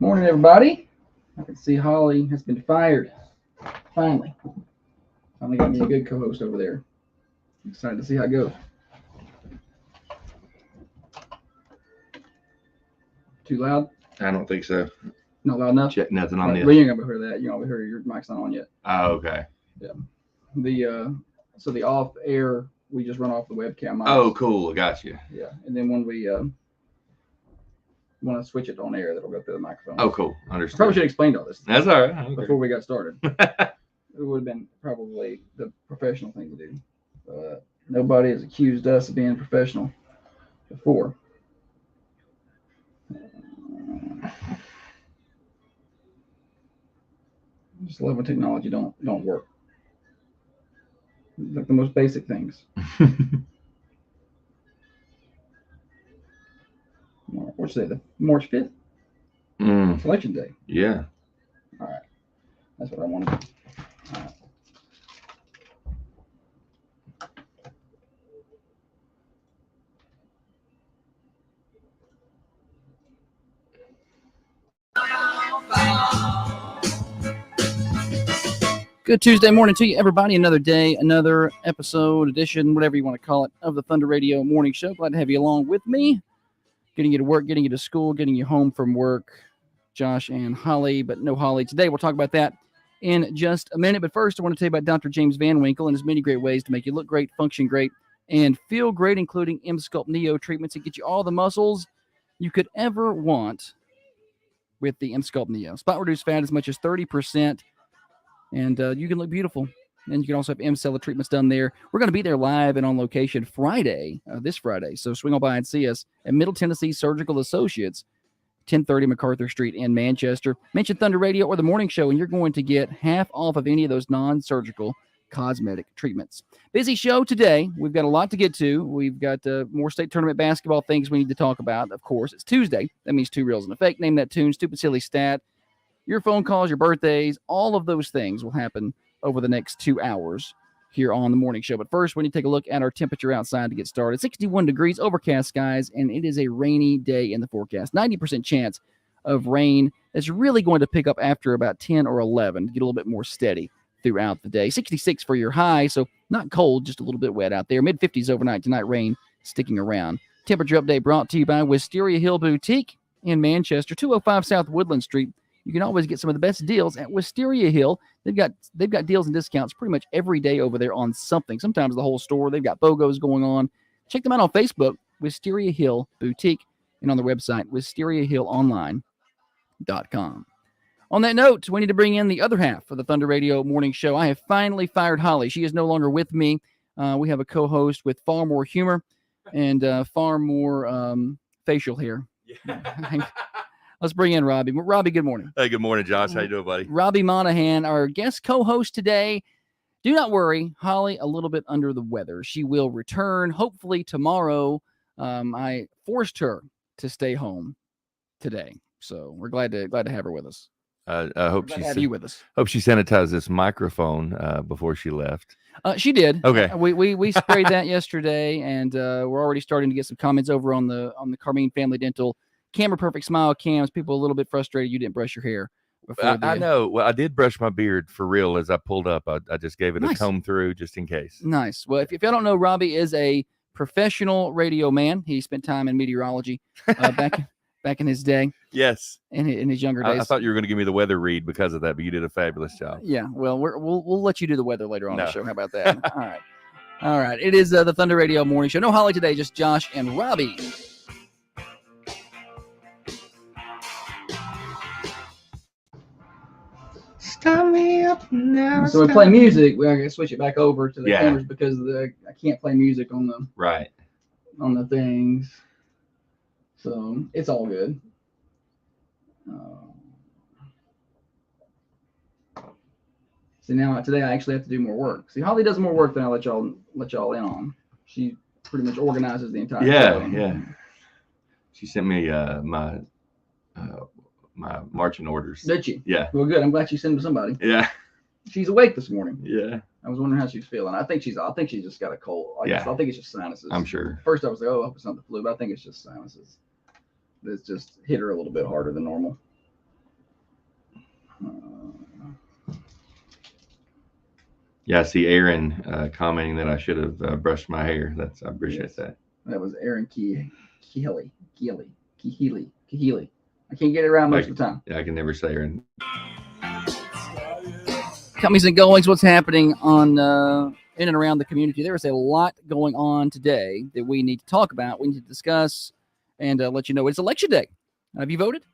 Morning, everybody. I can see Holly has been fired. Finally got me a good co-host over there. Excited to see how it goes. Too loud? I don't think so. Not loud enough? Check nothing on this. Well, you ain't gonna hear that. You don't hear your mic's not on yet. Oh, okay. Yeah. So the off air, we just run off the webcam mics. Oh, cool. I got you. Yeah. And then when we want to switch it on air, that'll go through the microphone. Oh, cool. Understood. Probably should have explained all this. That's all right. Before we got started. It would have been probably the professional thing to do. Nobody has accused us of being professional before. Just love when technology don't work. Like the most basic things. What's today? The March 5th? It's election day. Yeah. All right. That's what I wanted. All right. Good Tuesday morning to you, everybody. Another day, another episode, edition, whatever you want to call it, of the Thunder Radio Morning Show. Glad to have you along with me. Getting you to work, getting you to school, getting you home from work. Josh and Holly, but no Holly today. We'll talk about that in just a minute. But first, I want to tell you about Dr. James Van Winkle and his many great ways to make you look great, function great, and feel great, including M-Sculpt Neo treatments that get you all the muscles you could ever want with the M-Sculpt Neo. Spot reduced fat as much as 30%. And you can look beautiful. And you can also have M-Cella treatments done there. We're going to be there live and on location Friday, this Friday. So swing on by and see us at Middle Tennessee Surgical Associates, 1030 MacArthur Street in Manchester. Mention Thunder Radio or the Morning Show, and you're going to get half off of any of those non-surgical cosmetic treatments. Busy show today. We've got a lot to get to. We've got more state tournament basketball things we need to talk about. Of course, it's Tuesday. That means two reels and a fake. Name that tune, stupid, silly stat. Your phone calls, your birthdays, all of those things will happen over the next 2 hours here on the Morning Show. But first, we need to take a look at our temperature outside to get started. 61 degrees, overcast skies, and it is a rainy day in the forecast. 90% chance of rain that's really going to pick up after about 10 or 11 to get a little bit more steady throughout the day. 66 for your high, so not cold, just a little bit wet out there. Mid-50s overnight tonight, rain sticking around. Temperature update brought to you by Wisteria Hill Boutique in Manchester, 205 South Woodland Street. You can always get some of the best deals at Wisteria Hill. They've got deals and discounts pretty much every day over there on something. Sometimes the whole store. They've got BOGOs going on. Check them out on Facebook, Wisteria Hill Boutique, and on their website, wisteriahillonline.com. On that note, we need to bring in the other half of the Thunder Radio Morning Show. I have finally fired Holly. She is no longer with me. We have a co-host with far more humor and far more facial hair. Yeah. Let's bring in Robbie. Robbie, good morning. Hey, good morning, Josh. How you doing, buddy? Robbie Monahan, our guest co-host today. Do not worry, Holly, a little bit under the weather. She will return, hopefully tomorrow. I forced her to stay home today, so we're glad to have her with us. I hope she have you with us. Hope she sanitized this microphone before she left. She did. Okay. We sprayed that yesterday, and we're already starting to get some comments over on the Carmine Family Dental Camera Perfect Smile cams. People a little bit frustrated you didn't brush your hair before. I know. Well, I did brush my beard for real as I pulled up. I just gave it a comb through just in case. Nice. Well, if y'all don't know, Robbie is a professional radio man. He spent time in meteorology back in his day. Yes. In his younger days. I thought you were going to give me the weather read because of that, but you did a fabulous job. Yeah. Well, we'll let you do the weather later on the show. How about that? All right. It is the Thunder Radio Morning Show. No Holly today, just Josh and Robbie. So we play music. We're gonna switch it back over to the cameras because I can't play music on the on the things. So it's all good. See, now today I actually have to do more work. See, Holly does more work than I let y'all in on. She pretty much organizes the entire show. Yeah. She sent me my marching orders. Did she? Yeah. Well, good. I'm glad she sent them to somebody. Yeah. She's awake this morning. Yeah. I was wondering how she's feeling. I think she's just got a cold. I think it's just sinuses. I'm sure. First I was like, oh, I hope it's not the flu, but I think it's just sinuses. It's just hit her a little bit harder than normal. Yeah, I see Aaron commenting that I should have brushed my hair. I appreciate that. That was Aaron Keeley. I can't get it around most of the time. Yeah, I can never say Aaron. Comings and goings, what's happening on in and around the community? There is a lot going on today that we need to talk about. We need to discuss and let you know. It's election day. Have you voted?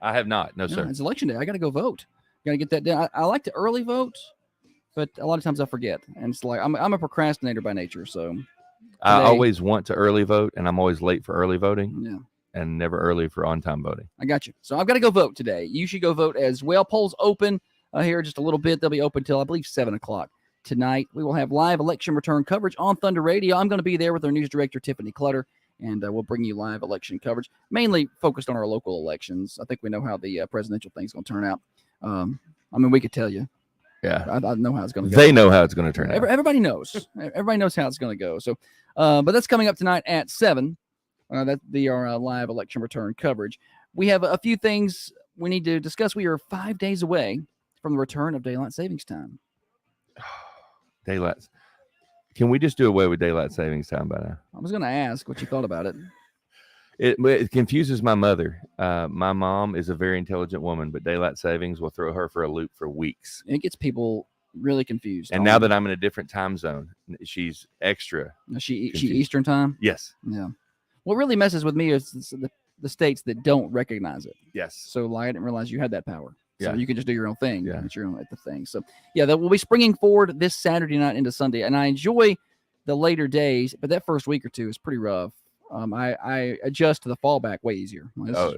I have not. No, sir. It's election day. I got to go vote. Got to get that done. I like to early vote, but a lot of times I forget. And it's like I'm a procrastinator by nature. So I always want to early vote, and I'm always late for early voting. Yeah. And never early for on-time voting. I got you. So I've got to go vote today. You should go vote as well. Polls open here just a little bit. They'll be open till, I believe, 7 o'clock tonight. We will have live election return coverage on Thunder Radio. I'm going to be there with our news director, Tiffany Clutter, and we'll bring you live election coverage, mainly focused on our local elections. I think we know how the presidential thing's going to turn out. I mean, we could tell you. Yeah. I know how it's going to go. They know how it's going to turn out. Everybody knows. Everybody knows how it's going to go. So, but that's coming up tonight at 7. That'll be our live election return coverage. We have a few things we need to discuss. We are 5 days away from the return of daylight savings time. Daylight. Can we just do away with daylight savings time by now? I was going to ask what you thought about it. It confuses my mother. My mom is a very intelligent woman, but daylight savings will throw her for a loop for weeks. It gets people really confused. And now that I'm in a different time zone, she's extra. She Eastern time? Yes. Yeah. What really messes with me is the states that don't recognize it. Yes. So like, I didn't realize you had that power. So yeah. You can just do your own thing. Yeah. It's your own at the thing. So yeah, that will be springing forward this Saturday night into Sunday. And I enjoy the later days, but that first week or two is pretty rough. I adjust to the fallback way easier.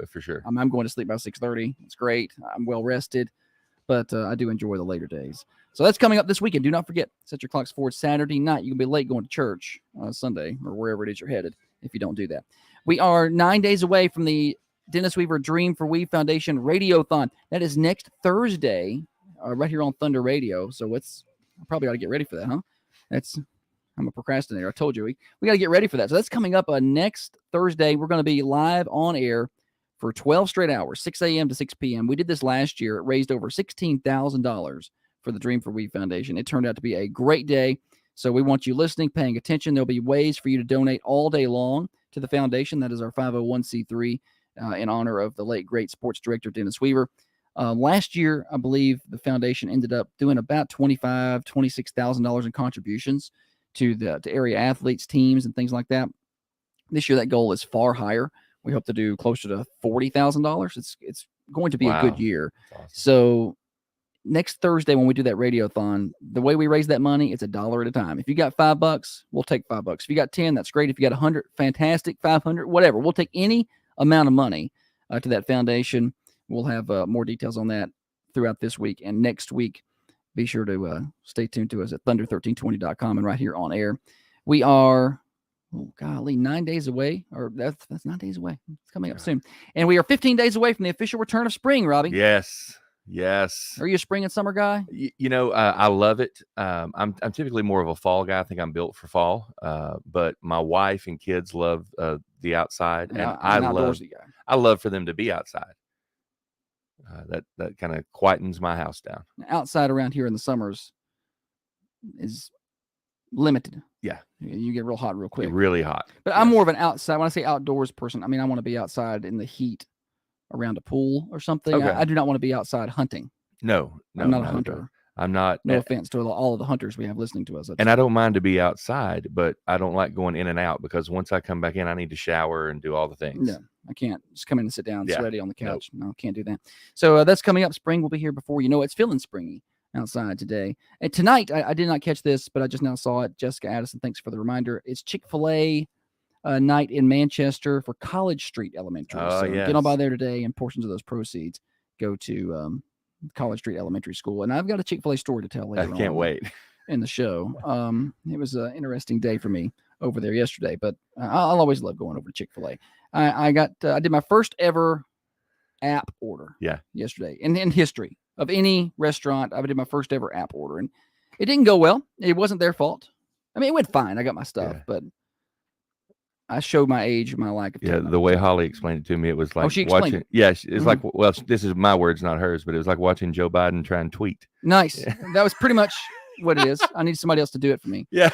For sure. I'm going to sleep by 6:30. It's great. I'm well rested, but I do enjoy the later days. So that's coming up this weekend. Do not forget, set your clocks forward Saturday night. You can be late going to church Sunday or wherever it is you're headed if you don't do that. We are 9 days away from the Dennis Weaver Dream for We Foundation Radiothon. That is next Thursday right here on Thunder Radio. So I probably ought to get ready for that, huh? I'm a procrastinator. I told you. We got to get ready for that. So that's coming up next Thursday. We're going to be live on air for 12 straight hours, 6 a.m. to 6 p.m. We did this last year. It raised over $16,000 for the Dream for We Foundation. It turned out to be a great day. So we want you listening, paying attention. There'll be ways for you to donate all day long to the foundation. That is our 501c3 in honor of the late, great sports director, Dennis Weaver. Last year, I believe the foundation ended up doing about $25,000, $26,000 in contributions to area athletes, teams, and things like that. This year, that goal is far higher. We hope to do closer to $40,000. It's going to be a good year. Awesome. So next Thursday, when we do that radiothon, the way we raise that money, it's $1 at a time. If you got $5, we'll take $5. If you got 10, that's great. If you got 100, fantastic. 500, whatever. We'll take any amount of money to that foundation. We'll have more details on that throughout this week and next week. Be sure to stay tuned to us at thunder1320.com and right here on air. We are, 9 days away, or that's 9 days away. It's coming up soon. And we are 15 days away from the official return of spring, Robbie. Yes. Are you a spring and summer guy? I love it. I'm typically more of a fall guy. I think I'm built for fall. But my wife and kids love the outside, and I love for them to be outside. That kind of quietens my house down. Outside around here in the summers is limited. Yeah. You get real hot real quick. Really hot. But yes. I'm more of an outside. When I say outdoors person, I mean, I want to be outside in the heat around a pool or something. Okay. I do not want to be outside hunting. No, I'm not a hunter. I'm not. No offense to all of the hunters we have listening to us. And I don't mind to be outside, but I don't like going in and out because once I come back in, I need to shower and do all the things. No, I can't just come in and sit down sweaty on the couch. Nope. No, can't do that. So that's coming up. Spring will be here before you know it. It's feeling springy outside today. And tonight, I did not catch this, but I just now saw it. Jessica Addison, thanks for the reminder. It's Chick-fil-A night in Manchester for College Street Elementary. So yes. Get on by there today, and portions of those proceeds go to College Street Elementary School. And I've got a Chick-fil-A story to tell later on. I can't wait. In the show. It was an interesting day for me over there yesterday, but I'll always love going over to Chick-fil-A. I did my first ever app order yesterday in history of any restaurant. I did my first ever app order, and it didn't go well. It wasn't their fault. I mean, it went fine. I got my stuff, but I showed my age, my lack of technology. Yeah, the way Holly explained it to me, it was like she watching. it. Yeah, it's like, well, this is my words, not hers, but it was like watching Joe Biden try and tweet. Nice. Yeah. That was pretty much what it is. I need somebody else to do it for me. Yeah.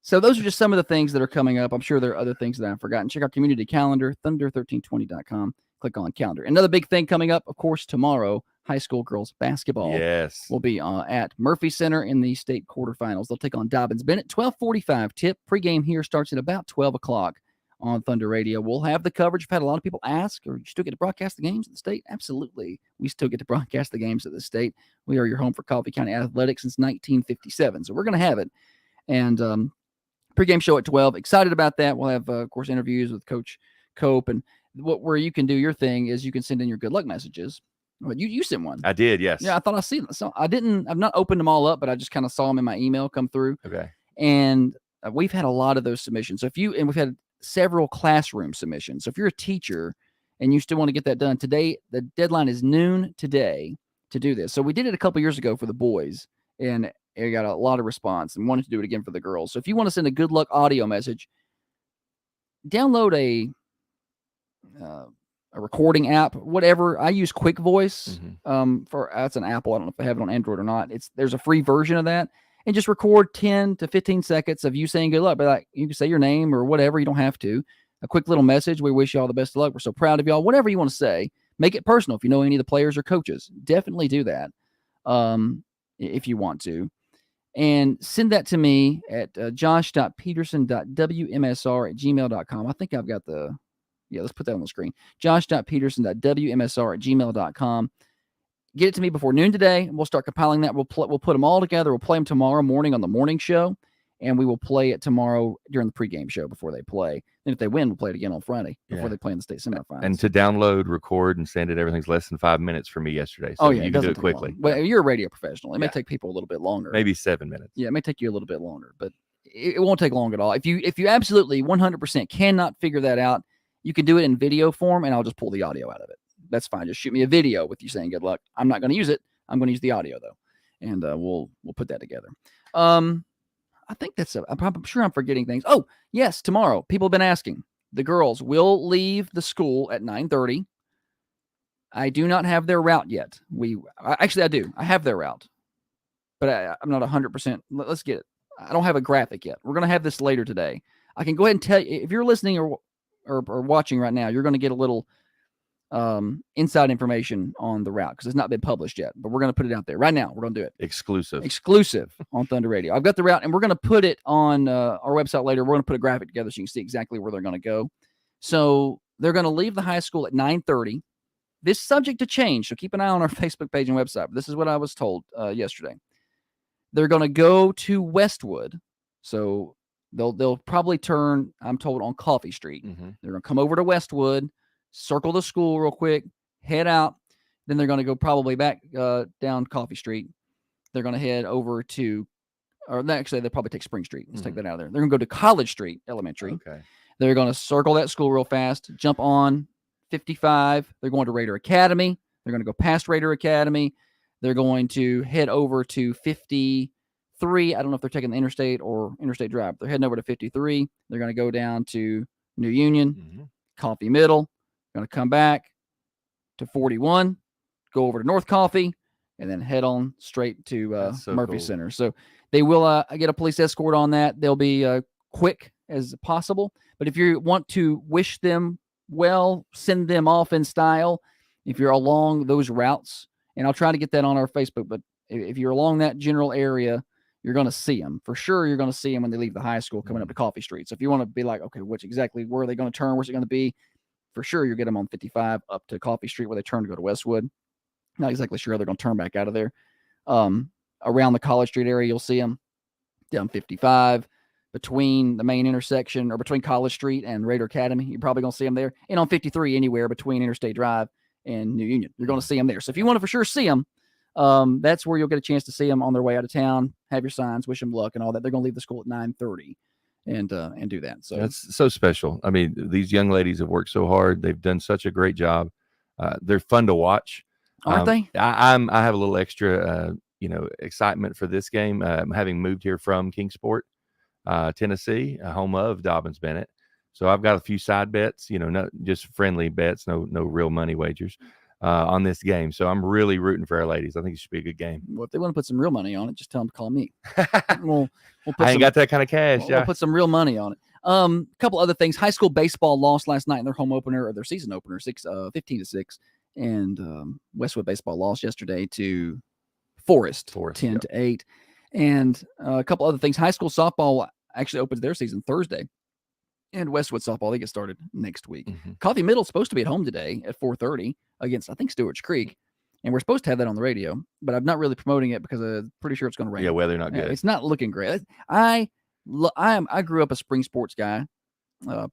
So those are just some of the things that are coming up. I'm sure there are other things that I've forgotten. Check our community calendar, thunder1320.com. Click on calendar. Another big thing coming up, of course, tomorrow, high school girls basketball. Yes. Will be at Murphy Center in the state quarterfinals. They'll take on Dobbins-Bennett. 12:45 tip. Pregame here starts at about 12 o'clock on Thunder Radio. We'll have the coverage. I've had a lot of people ask, or you still get to broadcast the games at the state? Absolutely. We still get to broadcast the games at the state. We are your home for Coffee County athletics since 1957. So we're going to have it. And pregame show at 12. Excited about that. We'll have, of course, interviews with Coach Cope. And where you can do your thing is you can send in your good luck messages. Well, you sent one. I did, yes. Yeah, I thought I see them. So I've not opened them all up, but I just kind of saw them in my email come through. Okay. And we've had a lot of those submissions. So we've had several classroom submissions. So if you're a teacher and you still want to get that done today, the deadline is noon today to do this. So we did it a couple years ago for the boys, and it got a lot of response, and wanted to do it again for the girls. So if you want to send a good luck audio message, download a recording app, whatever. I use Quick Voice. That's an Apple. I don't know if I have it on Android or not. There's a free version of that, and just record 10 to 15 seconds of you saying good luck. But like, you can say your name or whatever. You don't have to. A quick little message. We wish you all the best of luck. We're so proud of y'all. Whatever you want to say, make it personal. If you know any of the players or coaches, definitely do that. If you want to. And send that to me at josh.peterson.wmsr@gmail.com. I think I've got let's put that on the screen. josh.peterson.wmsr@gmail.com. Get it to me before noon today, and we'll start compiling that. We'll put them all together. We'll play them tomorrow morning on the morning show, and we will play it tomorrow during the pregame show before they play. And if they win, we'll play it again on Friday before they play in the state semifinals. And to download, record, and send it, everything's less than 5 minutes for me yesterday. So you can do it quickly. Well, you're a radio professional. It may take people a little bit longer. Maybe 7 minutes. Yeah, it may take you a little bit longer, but it won't take long at all. If you absolutely 100% cannot figure that out, you can do it in video form, and I'll just pull the audio out of it. That's fine. Just shoot me a video with you saying good luck. I'm not going to use it. I'm going to use the audio, though, and we'll put that together. I think I'm sure I'm forgetting things. Oh, yes, tomorrow. People have been asking. The girls will leave the school at 9:30. I do not have their route yet. Actually, I do. I have their route, but I'm not 100%. Let's get it. I don't have a graphic yet. We're going to have this later today. I can go ahead and tell you, if you're listening or watching right now, you're going to get a little inside information on the route because it's not been published yet, but we're going to put it out there right now. We're going to do it exclusive on Thunder Radio. I've got the route, and we're going to put it on our website later. We're going to put a graphic together so you can see exactly where they're going to go. So they're going to leave the high school at 9:30. This is subject to change, so keep an eye on our Facebook page and website. But this is what I was told yesterday. They're going to go to Westwood, so they'll probably turn, I'm told, on Coffee Street. They're going to come over to Westwood, circle the school real quick, head out. Then they're going to go probably back down Coffee Street. They're going to head over to, actually, they'll probably take Spring Street. Let's take that out of there. They're going to go to College Street Elementary. Okay. They're going to circle that school real fast, jump on 55. They're going to Raider Academy. They're going to go past Raider Academy. They're going to head over to 53. I don't know if they're taking the interstate or interstate drive. They're heading over to 53. They're going to go down to New Union, Coffee Middle. Going to come back to 41, go over to North Coffee, and then head on straight to Murphy Center. So they will get a police escort on that. They'll be quick as possible. But if you want to wish them well, send them off in style. If you're along those routes, and I'll try to get that on our Facebook, but if you're along that general area, you're going to see them. For sure, you're going to see them when they leave the high school coming up to Coffee Street. So if you want to be like, okay, where are they going to turn? Where's it going to be? For sure, you'll get them on 55 up to Coffee Street where they turn to go to Westwood. Not exactly sure how they're going to turn back out of there. Around the College Street area, you'll see them down 55 between the main intersection or between College Street and Raider Academy. You're probably going to see them there. And on 53 anywhere between Interstate Drive and New Union. You're going to see them there. So if you want to for sure see them, that's where you'll get a chance to see them on their way out of town, have your signs, wish them luck and all that. They're going to leave the school at 9:30 and do that. So that's so special. I mean, these young ladies have worked so hard. They've done such a great job. They're fun to watch. Aren't they? I have a little extra, excitement for this game. Having moved here from Kingsport, Tennessee, home of Dobbins-Bennett. So I've got a few side bets, not just friendly bets, no real money wagers on this game. So I'm really rooting for our ladies. I think it should be a good game. Well, if they want to put some real money on it, just tell them to call me. We'll put I ain't got that kind of cash. We'll put some real money on it. A couple other things. High school baseball lost last night in their home opener, or their season opener, 15-6. And Westwood baseball lost yesterday to Forest 10-8. And a couple other things. High school softball actually opens their season Thursday. And Westwood softball, they get started next week. Mm-hmm. Coffee Middle's supposed to be at home today at 4:30 against, I think, Stewart's Creek. And we're supposed to have that on the radio, but I'm not really promoting it because I'm pretty sure it's going to rain. Yeah, weather not good. It's not looking great. I grew up a spring sports guy,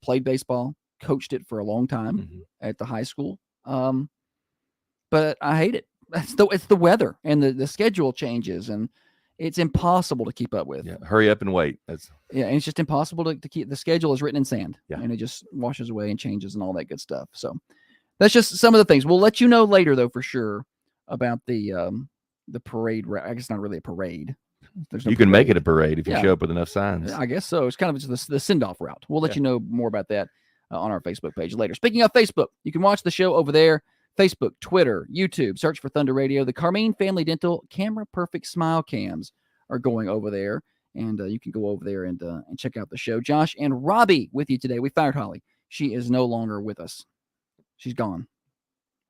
played baseball, coached it for a long time at the high school. But I hate it. It's the weather and the schedule changes, and it's impossible to keep up with. Yeah, hurry up and wait. And it's just impossible to keep. The schedule is written in sand, yeah, and it just washes away and changes and all that good stuff. So that's just some of the things. We'll let you know later, though, for sure about the parade. I guess not really a parade. You can make it a parade if you show up with enough signs. I guess so. It's kind of just the send-off route. We'll let you know more about that on our Facebook page later. Speaking of Facebook, you can watch the show over there. Facebook, Twitter, YouTube, search for Thunder Radio. The Carmine Family Dental Camera Perfect Smile Cams are going over there, and you can go over there and check out the show. Josh and Robbie with you today. We fired Holly. She is no longer with us. She's gone.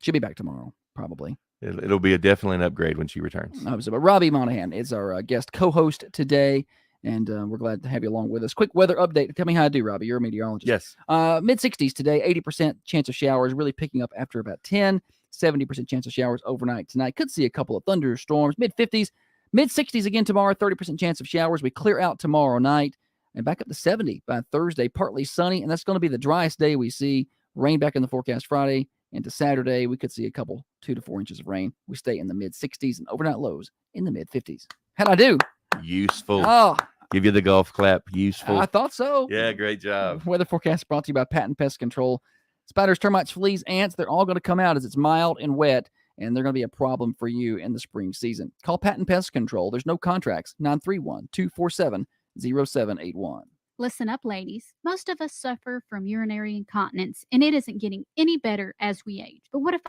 She'll be back tomorrow, probably. It'll be definitely an upgrade when she returns. But Robbie Monahan is our guest co-host today, and we're glad to have you along with us. Quick weather update. Tell me how I do, Robbie. You're a meteorologist. Yes. Mid-60s today, 80% chance of showers, really picking up after about 10, 70% chance of showers overnight tonight. Could see a couple of thunderstorms. Mid-50s, mid-60s again tomorrow, 30% chance of showers. We clear out tomorrow night and back up to 70 by Thursday, partly sunny, and that's going to be the driest day we see. Rain back in the forecast Friday. Into Saturday, we could see a couple 2 to 4 inches of rain. We stay in the mid-60s and overnight lows in the mid-50s. How'd I do? Useful. Oh, give you the golf clap. Useful. I thought so. Yeah, great job. Weather forecast brought to you by Patent Pest Control. Spiders, termites, fleas, ants, they're all going to come out as it's mild and wet, and they're going to be a problem for you in the spring season. Call Patent Pest Control. There's no contracts. 931-247-0781. Listen up, ladies. Most of us suffer from urinary incontinence, and it isn't getting any better as we age. But what if...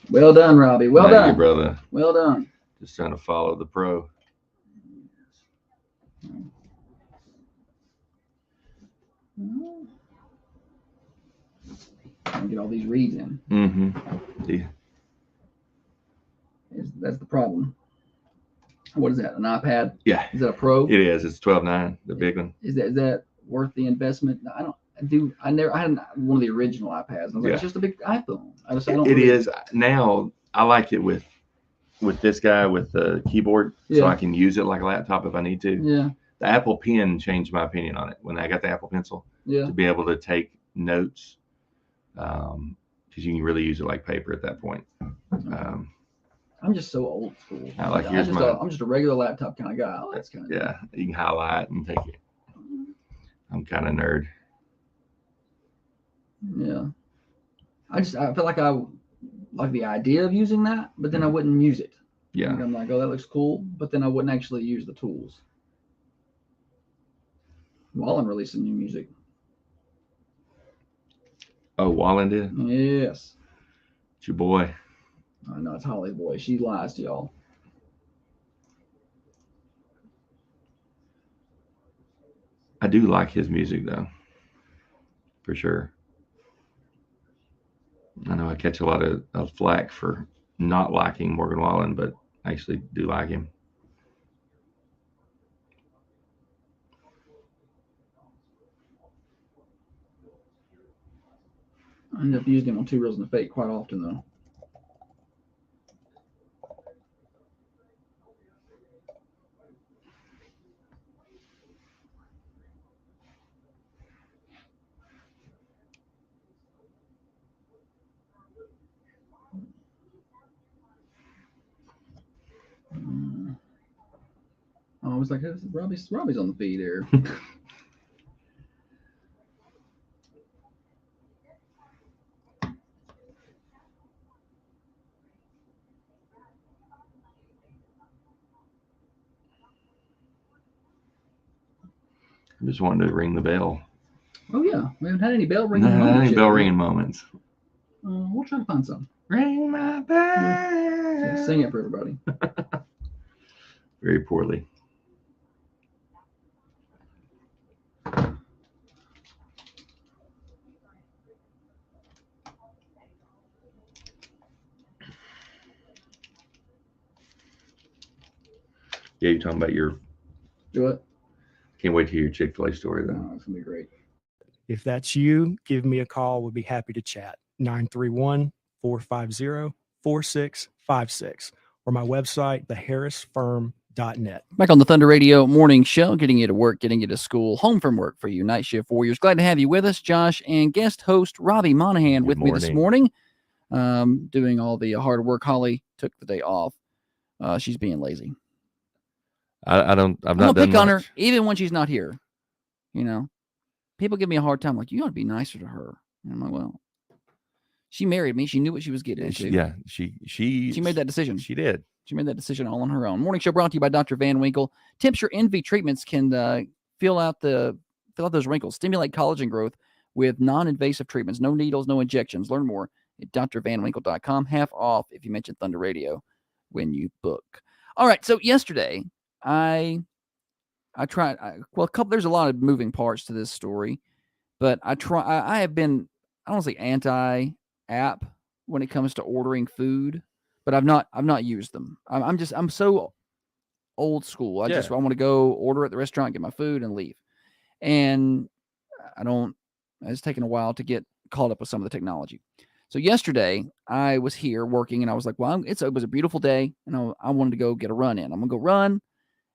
Well done, Robbie. Well Thank done. you, brother. Well done. Just trying to follow the pro. Get all these reads in. Yeah. That's the problem. What is that? An iPad? Yeah. Is that a Pro? It is. It's 12.9, the big one. Is that worth the investment? I had one of the original iPads. And I was like, it's just a big iPhone. It is. Now I like it with this guy with the keyboard, so I can use it like a laptop if I need to. Yeah. The Apple Pen changed my opinion on it when I got the Apple Pencil. Yeah. To be able to take notes, because you can really use it like paper at that point. I'm just so old school. I'm just a regular laptop kind of guy. Oh, that's kind of cool. You can highlight and take it. I'm kind of nerd. Yeah. I feel like I like the idea of using that, but then I wouldn't use it. Yeah. Like I'm like, oh, that looks cool, but then I wouldn't actually use the tools. Wallen released some new music. Oh, Wallen did? Yes. It's your boy. I know it's Holly's boy. She lies to y'all. I do like his music though, for sure. I know I catch a lot of flack for not liking Morgan Wallen, but I actually do like him. I end up using him on Two Reels and a Fake quite often though. I was like, Robbie's on the feed here. I just wanted to ring the bell. Yeah, we haven't had any bell ringing Not moments. any bell ringing moments. We'll try to find some. Ring my bell. Yeah, sing it for everybody. Very poorly. Yeah, you're talking about your. Do it. Can't wait to hear your Chick-fil-A story, though. Oh, it's going to be great. If that's you, give me a call. We'll be happy to chat. 931-450-4656 or my website, theharrisfirm.net. Back on the Thunder Radio morning show, getting you to work, getting you to school, home from work for you, night shift warriors. Glad to have you with us, Josh, and guest host Robbie Monahan with me this morning. Doing all the hard work. Holly took the day off. She's being lazy. I've not done pick on much. her, even when she's not here. You know, people give me a hard time, like, you ought to be nicer to her. And I'm like, well, she married me. She knew what she was getting into. Yeah, she made that decision. She did. She made that decision all on her own. Morning show brought to you by Dr. Van Winkle. Temperature Envy treatments can fill out those wrinkles, stimulate collagen growth with non-invasive treatments. No needles, no injections. Learn more at drvanwinkle.com. Half off if you mention Thunder Radio when you book. All right, so yesterday I tried. There's a lot of moving parts to this story, but I have been, I don't say anti-app when it comes to ordering food, but I've not used them. I'm so old school. I want to go order at the restaurant, get my food, and leave. And it's taken a while to get caught up with some of the technology. So yesterday I was here working, and I was like, well, it was a beautiful day, and I wanted to go get a run in. I'm gonna go run,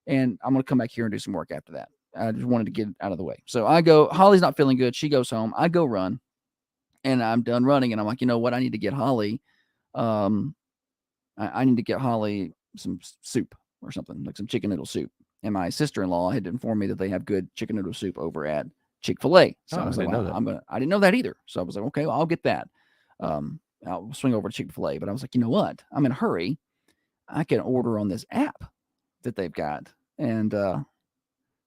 and I'm gonna come back here and do some work after that. I just wanted to get out of the way. So I go. Holly's not feeling good. She goes home. I go run, and I'm done running, and I'm like, you know what? I need to get Holly. I need to get Holly some soup or something, like some chicken noodle soup. And my sister-in-law had informed me that they have good chicken noodle soup over at Chick-fil-A. So I was like, I didn't know that either. So I was like, okay, well, I'll get that. I'll swing over to Chick-fil-A. But I was like, you know what? I'm in a hurry. I can order on this app that they've got and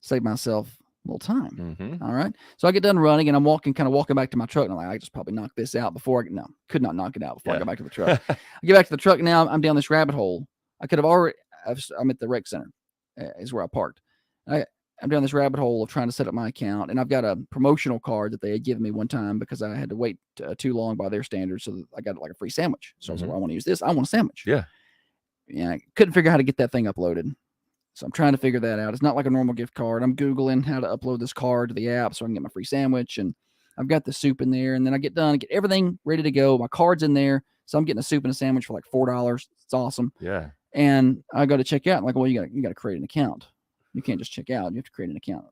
save myself a little time. Mm-hmm. All right. So I get done running, and I'm walking back to my truck. And I'm like, I just probably knock this out before could not knock it out before I go back to the truck. I get back to the truck. Now I'm down this rabbit hole. I'm at the rec center is where I parked. I'm down this rabbit hole of trying to set up my account, and I've got a promotional card that they had given me one time because I had to wait too long by their standards. So I got like a free sandwich. So I was like, well, I want to use this. I want a sandwich. Yeah. Yeah. I couldn't figure out how to get that thing uploaded. So I'm trying to figure that out. It's not like a normal gift card. I'm Googling how to upload this card to the app so I can get my free sandwich. And I've got the soup in there. And then I get done, get everything ready to go. My card's in there. So I'm getting a soup and a sandwich for like $4. It's awesome. Yeah. And I go to check out. I'm like, well, you got to create an account. You can't just check out. You have to create an account.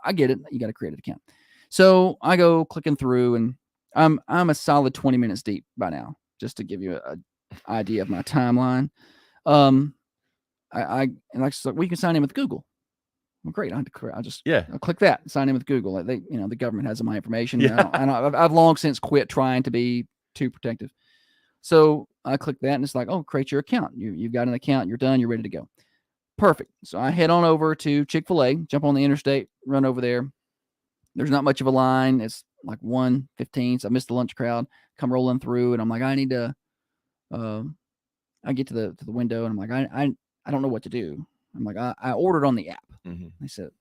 I get it. You got to create an account. So I go clicking through, and I'm a solid 20 minutes deep by now, just to give you an idea of my timeline. We can sign in with Google. Well, great. I'll click that, sign in with Google. Like the government has my information. Yeah. I've long since quit trying to be too protective. So I click that, and it's like, oh, create your account. You've got an account. You're done. You're ready to go. Perfect. So I head on over to Chick-fil-A, jump on the interstate, run over there. There's not much of a line. It's like 1:15. So I missed the lunch crowd. Come rolling through, and I'm like, I need to. I get to the window, and I'm like, I don't know what to do. I'm like, I ordered on the app. Mm-hmm. They said,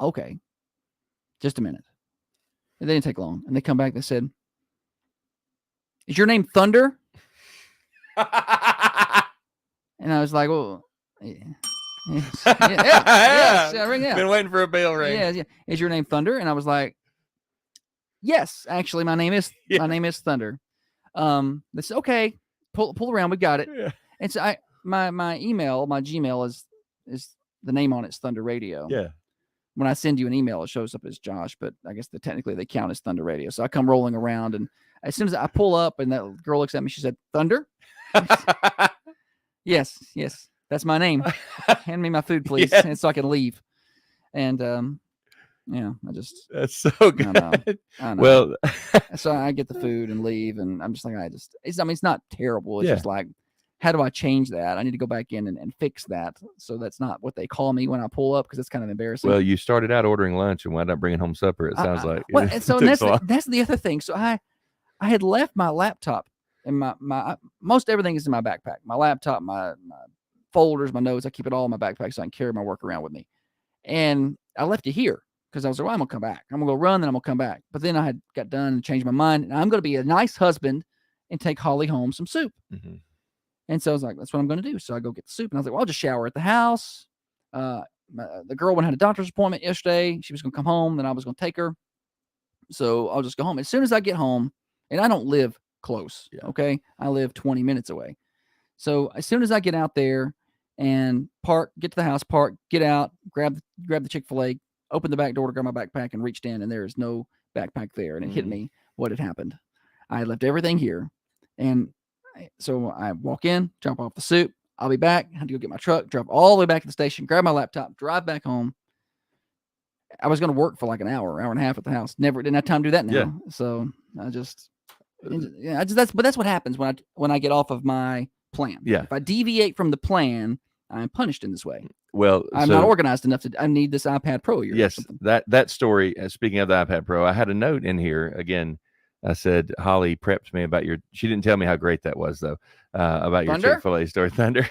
okay, just a minute. And they didn't take long. And they come back. They said, is your name Thunder? And I was like, well, yeah. Yes, ring out. Been waiting for a bell ring. Yeah. Is your name Thunder? And I was like, yes, actually, my name is Thunder. They said, okay, pull around, we got it. Yeah. And so my Gmail is the name on it's Thunder Radio. Yeah. When I send you an email, it shows up as Josh, but I guess technically they count as Thunder Radio. So I come rolling around, and as soon as I pull up, and that girl looks at me, she said, Thunder? Yes. That's my name. Hand me my food, please, and so I can leave. And that's so good. I know. Well, so I get the food and leave, and I'm just like, it's not terrible. It's just like how do I change that? I need to go back in and fix that. So that's not what they call me when I pull up, because it's kind of embarrassing. Well, you started out ordering lunch and wound up bringing home supper. It sounds like. Well, and so that's the other thing. So I had left my laptop and my most everything is in my backpack. My laptop, my folders, my notes. I keep it all in my backpack so I can carry my work around with me. And I left it here because I was like, well, I'm gonna come back. I'm gonna go run, then I'm gonna come back. But then I had got done and changed my mind. And I'm gonna be a nice husband and take Holly home some soup. Mm-hmm. And so I was like, that's what I'm going to do. So I go get the soup. And I was like, well, I'll just shower at the house. The girl went and had a doctor's appointment yesterday. She was going to come home. Then I was going to take her. So I'll just go home. As soon as I get home, and I don't live close, okay? I live 20 minutes away. So as soon as I get out there and get to the house, get out, grab the Chick-fil-A, open the back door to grab my backpack, and reached in, and there is no backpack there. And it hit me what had happened. I had left everything here. And so I walk in, jump off the soup. I'll be back. I had to go get my truck, drive all the way back to the station, grab my laptop, drive back home. I was going to work for like an hour and a half at the house. Didn't have time to do that now. Yeah. So that's what happens when I get off of my plan. Yeah. If I deviate from the plan, I'm punished in this way. Well, I'm not organized enough I need this iPad Pro here. Yes. That story, speaking of the iPad Pro, I had a note in here again. I said, Holly prepped me about she didn't tell me how great that was, though, about your Chick-fil-A story, Thunder.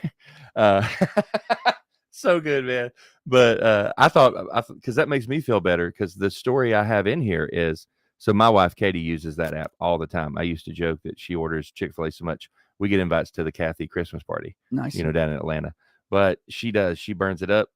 So good, man. But I thought, because that makes me feel better, because the story I have in here is, so my wife, Katie, uses that app all the time. I used to joke that she orders Chick-fil-A so much, we get invites to the Kathy Christmas party, nice, down in Atlanta. But she does. She burns it up.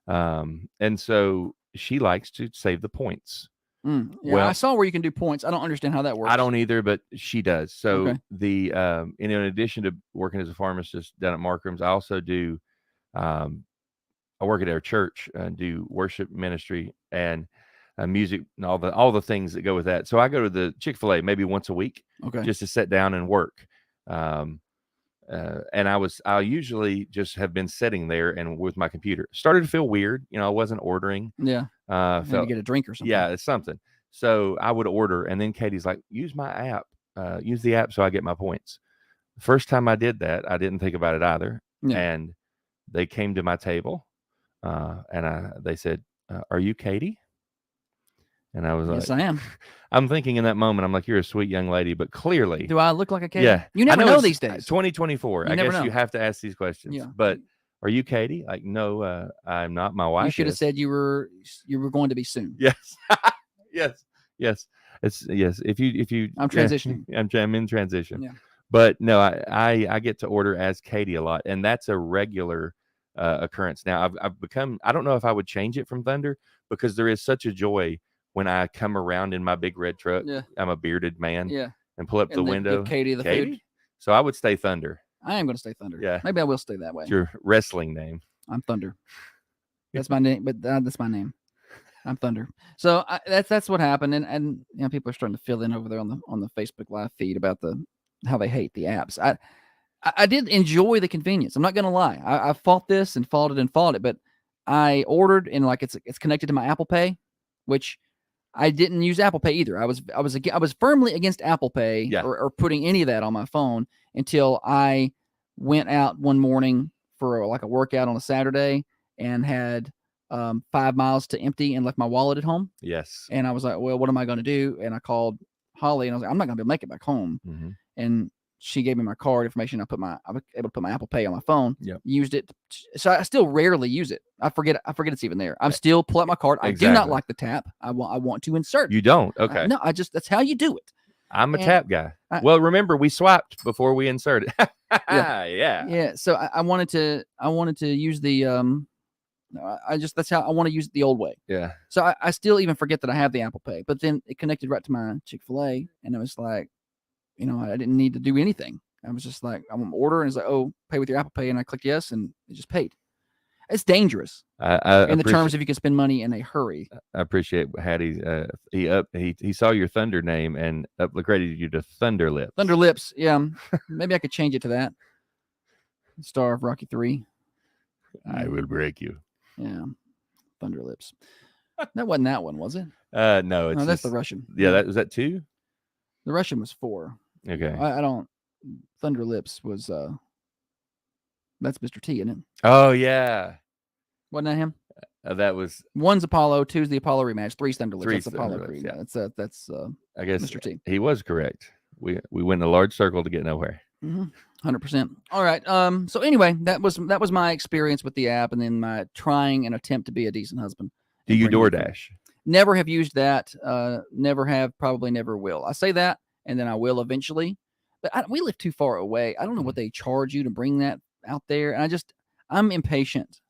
And so she likes to save the points. Yeah, well, I saw where you can do points. I don't understand how that works. I don't either, but she does. So okay. In addition to working as a pharmacist down at Markram's, I also do, I work at our church and do worship ministry and music and all the things that go with that. So I go to the Chick-fil-A maybe once a week, just to sit down and work. And I usually just have been sitting there and with my computer. Started to feel weird. I wasn't ordering. Yeah. Felt to get a drink or something. Yeah, it's something. So I would order, and then Katie's like, use my app. Use the app so I get my points. First time I did that, I didn't think about it either. Yeah. And they came to my table, and they said, are you Katie? And I was like, yes, I am. I'm thinking in that moment, I'm like, you're a sweet young lady, but clearly. Do I look like a Katie? Yeah. You never know these days. 2024. I guess you have to ask these questions. Yeah. But are you Katie? Like, no, I'm not. My wife. You should have said you were going to be soon. Yes. Yes. It's yes. If you I'm transitioning. I'm in transition. Yeah. But no, I get to order as Katie a lot, and that's a regular occurrence now. I've become. I don't know if I would change it from Thunder, because there is such a joy when I come around in my big red truck. Yeah. I'm a bearded man. Yeah. And pull up the window. Give Katie the food. So I would stay Thunder. I am going to stay Thunder. Yeah. Maybe I will stay that way. It's your wrestling name. I'm Thunder. That's my name, but that's my name. I'm Thunder. So that's what happened, and people are starting to fill in over there on the Facebook Live feed about how they hate the apps. I did enjoy the convenience. I'm not going to lie. I fought this and fought it, but I ordered, and like it's connected to my Apple Pay, which I didn't use Apple Pay either. I was firmly against Apple Pay or putting any of that on my phone until I went out one morning for a workout on a Saturday and had 5 miles to empty and left my wallet at home. Yes. And I was like, well, what am I going to do? And I called Holly and I was like, I'm not going to be able to make it back home. Mm-hmm. And she gave me my card information. I was able to put my Apple Pay on my phone. Yep. Used it. So I still rarely use it. I forget it's even there. I'm still pull out my card. Exactly. I do not like the tap. I want to insert. You don't? Okay. No, that's how you do it. I'm a tap guy. Well, remember we swiped before we inserted. Yeah. So I wanted to use the that's how I want to use it the old way. Yeah. So I still even forget that I have the Apple Pay, but then it connected right to my Chick-fil-A, and it was like, I didn't need to do anything. I was just like, I'm gonna order, and it's like, oh, pay with your Apple Pay, and I clicked yes, and it just paid. It's dangerous in the terms of you can spend money in a hurry. I appreciate Hattie. He saw your Thunder name and upgraded you to Thunder Lips. Thunder Lips, yeah. Maybe I could change it to that. Star of Rocky 3. I will break you. Yeah, Thunder Lips. That wasn't that one, was it? No, it's that's the Russian. Yeah, was that 2? The Russian was 4. Okay. I don't. Thunder Lips was That's Mr. T, isn't it? Oh yeah, Wasn't that him? that was One's Apollo, two's the Apollo rematch, three's Thunderlips. That's Apollo Thunderlips, Creed. yeah. That's I guess Mr. T. He was correct. We went in a large circle to get nowhere. 100%. All right. So anyway, that was my experience with the app, and then my trying and attempt to be a decent husband. Do you DoorDash? Never have used that. Never have. Probably never will. I say that, and then I will eventually. But we live too far away. I don't know what they charge you to bring that out there, and I'm impatient.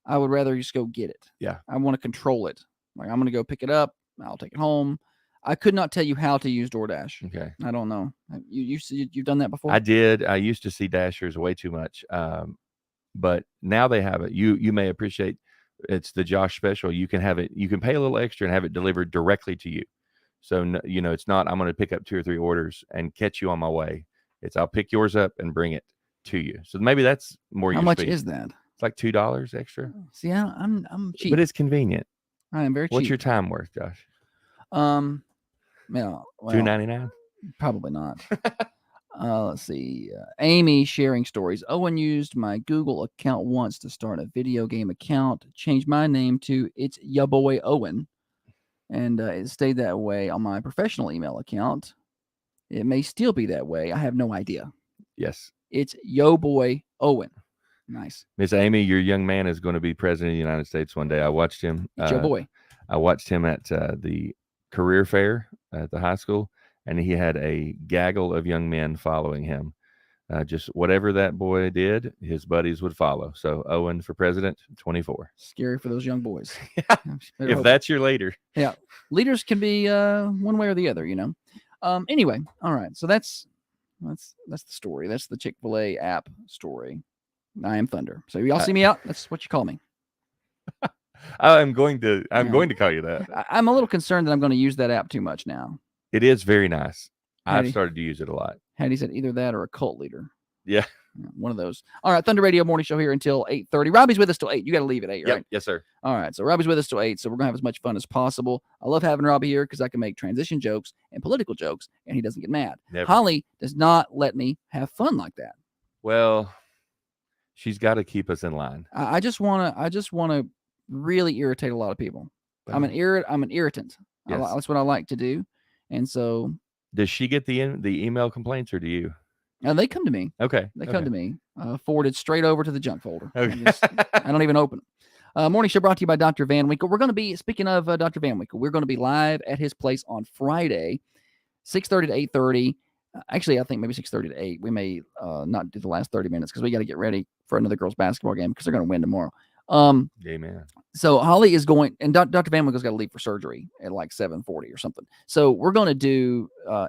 I would rather just go get it. Yeah. I want to control it. Like I'm going to go pick it up. I'll take it home. I could not tell you how to use DoorDash. Okay. I don't know. You've done that before? I did. I used to see Dashers way too much. But now they have it. You may appreciate it's the Josh special. You can have it. You can pay a little extra and have it delivered directly to you. So, it's not, I'm going to pick up 2 or 3 orders and catch you on my way. It's, I'll pick yours up and bring it to you. So maybe that's more. How much is that? It's like $2 extra. See, I'm cheap. But it's convenient. I am very cheap. What's your time worth, Josh? Well, $2.99? Probably not. Let's see. Amy sharing stories. Owen used my Google account once to start a video game account. Changed my name to It's Ya Boy Owen. And it stayed that way on my professional email account. It may still be that way. I have no idea. Yes. It's Yo Boy Owen. Nice. Miss Amy, your young man is going to be president of the United States one day. I watched him. It's your boy. I watched him at the career fair at the high school, and he had a gaggle of young men following him. Just whatever that boy did, his buddies would follow. So Owen for president, 24. Scary for those young boys. If that's your leader. Yeah. Leaders can be one way or the other, Anyway, all right. So that's the story. That's the Chick-fil-A app story. I am Thunder. So y'all see me out. That's what you call me. I'm going to call you that. I'm a little concerned that I'm going to use that app too much now. It is very nice. I've started to use it a lot. Hattie said either that or a cult leader. Yeah. One of those. All right. Thunder Radio Morning Show here until 8:30. Robbie's with us till 8. You got to leave at 8, right? Yes, sir. All right. So Robbie's with us till 8. So we're going to have as much fun as possible. I love having Robbie here because I can make transition jokes and political jokes, and he doesn't get mad. Never. Holly does not let me have fun like that. Well, she's got to keep us in line. I just want to really irritate a lot of people. I'm an irritant. Yes. That's what I like to do. And so, does she get the email complaints, or do you? They come to me. Okay. They come to me, forwarded straight over to the junk folder. Okay. I don't even open it. Morning Show brought to you by Dr. Van Winkle. We're going to be, speaking of Dr. Van Winkle, we're going to be live at his place on Friday, 6:30 to 8:30. Actually, I think maybe 6:30 to 8. We may not do the last 30 minutes because we got to get ready for another girls' basketball game because they're going to win tomorrow. Amen. So Holly is going, and Dr. Van Winkle's got to leave for surgery at like 7:40 or something. So we're going to do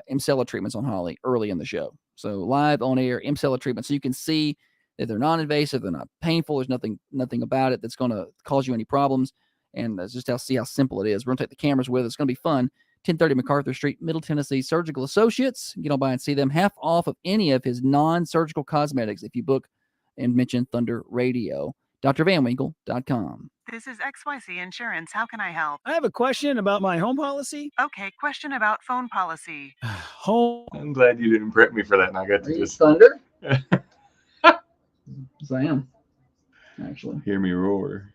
Emcella treatments on Holly early in the show. So live on air Emcella treatment, so you can see that they're non-invasive, they're not painful. There's nothing about it that's going to cause you any problems, and that's just see how simple it is. We're going to take the cameras with us. It's going to be fun. 1030 MacArthur Street, Middle Tennessee Surgical Associates. Get on by and see them. Half off of any of his non-surgical cosmetics if you book and mention Thunder Radio. drvanwinkle.com. This is XYZ Insurance. How can I help? I have a question about my home policy. Okay, question about phone policy. Home. I'm glad you didn't prep me for that, and I got to just Thunder? Yes, I am. Actually. hear me roar.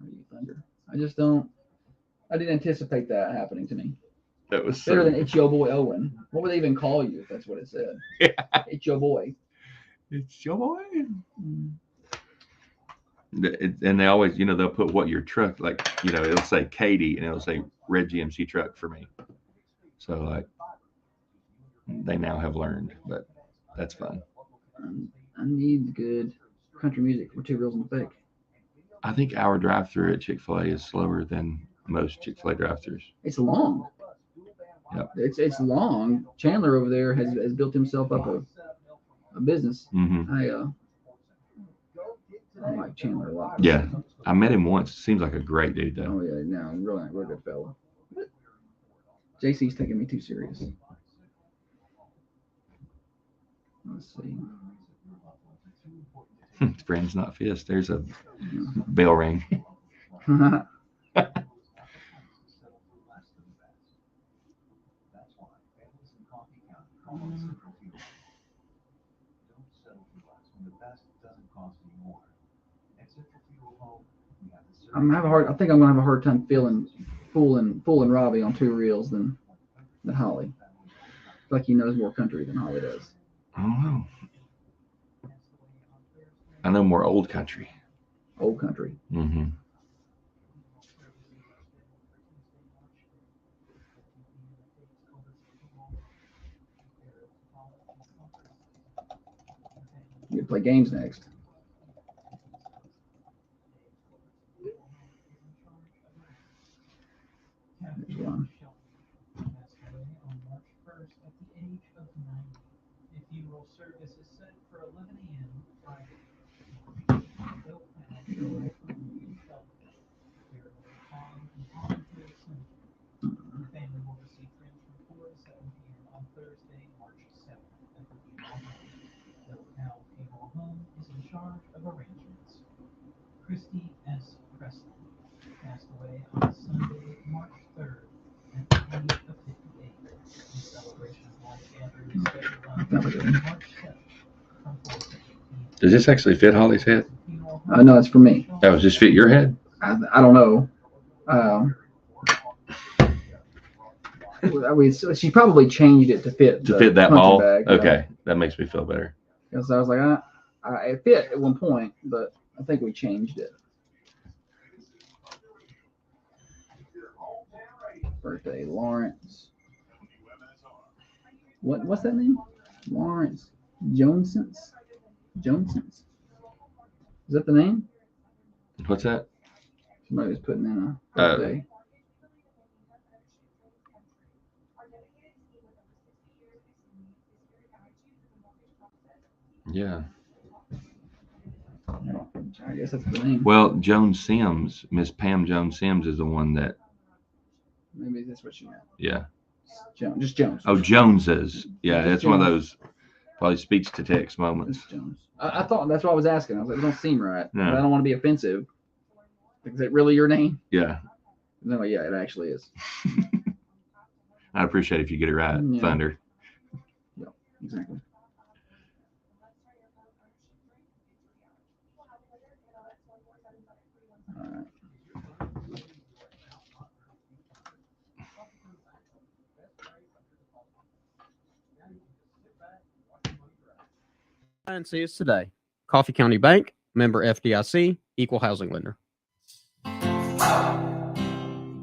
Are you Thunder? I didn't anticipate that happening to me. That was Better than It's Your Boy Owen. What would they even call you if that's what it said? Yeah. It's your boy. It's your boy. And they always, they'll put what your truck, like, it'll say Katie and it'll say Red GMC truck for me. So, like, they now have learned, but that's fun. I need good country music for 2 Reels and a Fake. I think our drive-through at Chick-fil-A is slower than most Chick-fil-A drive-thrus. It's long. Yep. It's long. Chandler over there has built himself up a business. Mm-hmm. I like Chandler a lot. Yeah, I met him once. Seems like a great dude, though. Oh yeah, no, real good fella. JC's taking me too serious. Let's see. Friends, not fists. There's a bell ring. I think I'm gonna have a hard time fooling Robbie on 2 reels than Holly. Like he knows more country than Holly does. I don't know. I know more old country. Old country. Mm-hmm. You can play games next. There's one. Does this actually fit Holly's head? No, it's for me. That was just fit your head? I don't know. She probably changed it to fit that ball. Bag, okay, that makes me feel better. Because I was like, it fit at one point, but I think we changed it. Birthday, Lawrence. What's that name? Lawrence Jonesons. Is that the name? What's that? Somebody was putting in a birthday. Yeah. I guess that's the name. Well, Jones Sims, Miss Pam Jones Sims is the one that. Maybe that's what she meant. Yeah. Just Jones. Oh, Joneses. Yeah, Just that's Jones. one of those probably speech to text moments. It's Jones. I thought that's what I was asking. I was like, it don't seem right. No. But I don't want to be offensive. Is it really your name? Yeah. No, yeah, it actually is. I appreciate if you get it right, Yeah. Thunder. Yeah, exactly. All right. And see us today. Coffee County Bank, member FDIC, equal housing lender.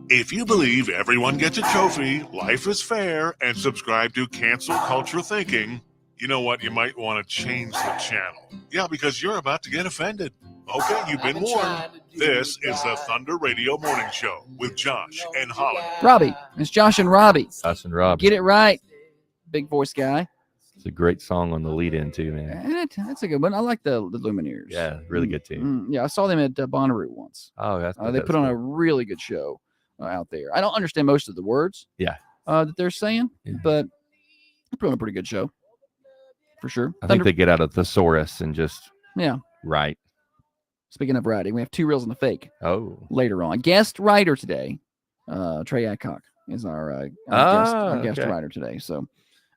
If you believe everyone gets a trophy, life is fair, and subscribe to Cancel Culture Thinking, you know what? You might want to change the channel. Yeah, because you're about to get offended. Okay, you've been warned. This is the Thunder Radio Morning Show with Josh and Holly. Robbie. It's Josh and Robbie. Josh and Robbie. Get it right. Big voice guy. It's a great song on the lead in too, man. And that's a good one. I like the Lumineers. Yeah, really good too. Yeah, I saw them at Bonnaroo once. Oh, they put on a really good show out there. I don't understand most of the words. Yeah. That they're saying, but they put on a pretty good show. For sure. I think they get out of thesaurus and just write. Speaking of writing, we have 2 reels and a fake. Oh. Later on. Guest writer today, Trey Adcock is our guest writer today. So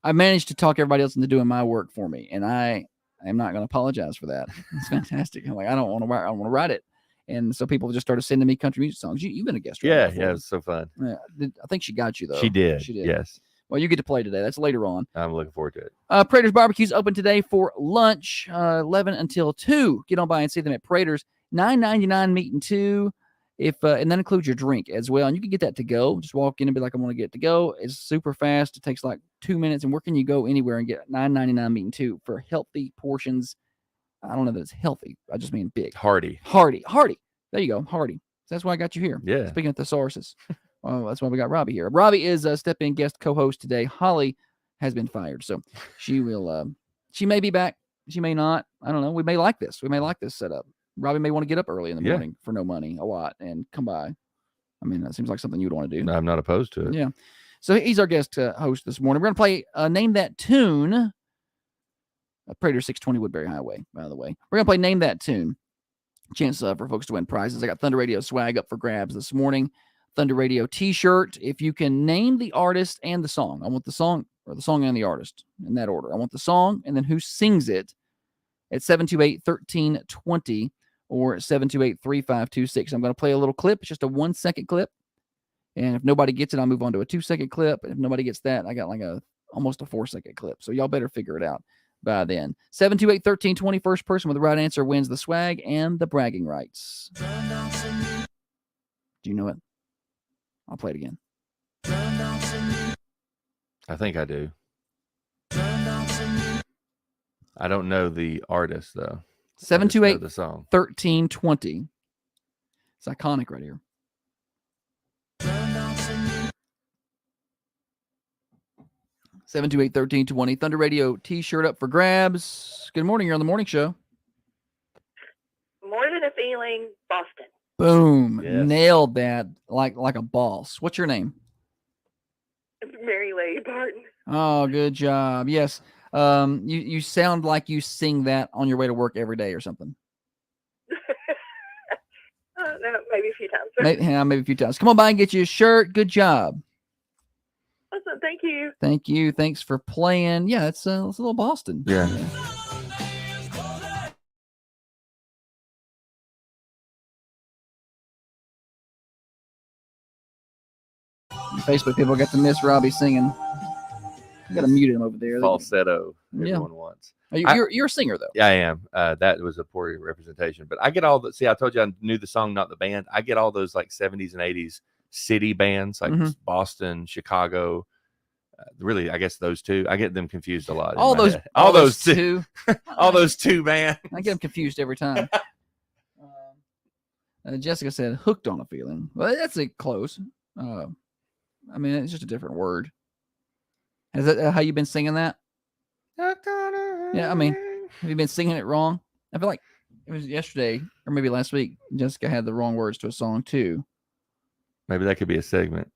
I managed to talk everybody else into doing my work for me, and I am not going to apologize for that. It's fantastic. I'm like, I don't want to write it. And so people just started sending me country music songs. You've been a guest writer before. Yeah, it's so fun. Yeah, I think she got you, though. She did. Yes. Well, you get to play today. That's later on. I'm looking forward to it. Prater's Barbecue's open today for lunch, 11 until 2. Get on by and see them at Prater's. $9.99 meat and 2. And that includes your drink as well. And you can get that to go. Just walk in and be like, I want to get to go. It's super fast. It takes like 2 minutes. And where can you go anywhere and get $9.99 meat and 2 for healthy portions? I don't know that it's healthy. I just mean big. Hearty. There you go. Hearty. So that's why I got you here. Yeah. Speaking of thesauruses. Well, that's why we got Robbie here. Robbie is a step-in guest co-host today. Holly has been fired. So she will, she may be back. She may not. I don't know. We may like this. Setup. Robbie may want to get up early in the morning for no money a lot and come by. I mean, that seems like something you'd want to do. No, I'm not opposed to it. Yeah. So he's our guest host this morning. We're going to play Name That Tune. Prater 620 Woodbury Highway, by the way. We're going to play Name That Tune. Chance for folks to win prizes. I got Thunder Radio swag up for grabs this morning. Thunder Radio t-shirt. If you can name the artist and the song. I want the song or the song and the artist in that order. I want the song and then who sings it at 728-1320. or 728-3526. I'm going to play a little clip. It's just a 1-second clip. And if nobody gets it, I'll move on to a 2-second clip. If nobody gets that, I got like almost a 4-second clip. So y'all better figure it out by then. 728-1320. First person with the right answer wins the swag and the bragging rights. Do you know it? I'll play it again. I think I do. I don't know the artist though. 728 the song. 1320. It's iconic right here. 728-1320. Thunder Radio T-shirt up for grabs. Good morning. You're on the morning show. More than a feeling, Boston. Boom. Yes. Nailed that like a boss. What's your name? Mary Lady Barton. Oh, good job. Yes. You sound like you sing that on your way to work every day or something. No, maybe a few times. Maybe a few times. Come on by and get you a shirt. Good job. Awesome. Thank you. Thank you. Thanks for playing. Yeah, it's a little Boston. Yeah. Facebook people got to miss Robbie singing. You got to mute him over there. Falsetto. Everyone wants. You're a singer though. Yeah, I am. That was a poor representation, but I get all the. See, I told you I knew the song, not the band. I get all those like 70s and 80s city bands like Boston, Chicago. Really, I guess those two. I get them confused a lot. All those two. All those two bands. I get them confused every time. Jessica said, "Hooked on a feeling." Well, that's close. I mean, it's just a different word. Is that how you've been singing that? Yeah, I mean, have you been singing it wrong? I feel like it was yesterday or maybe last week. Jessica had the wrong words to a song too. Maybe that could be a segment.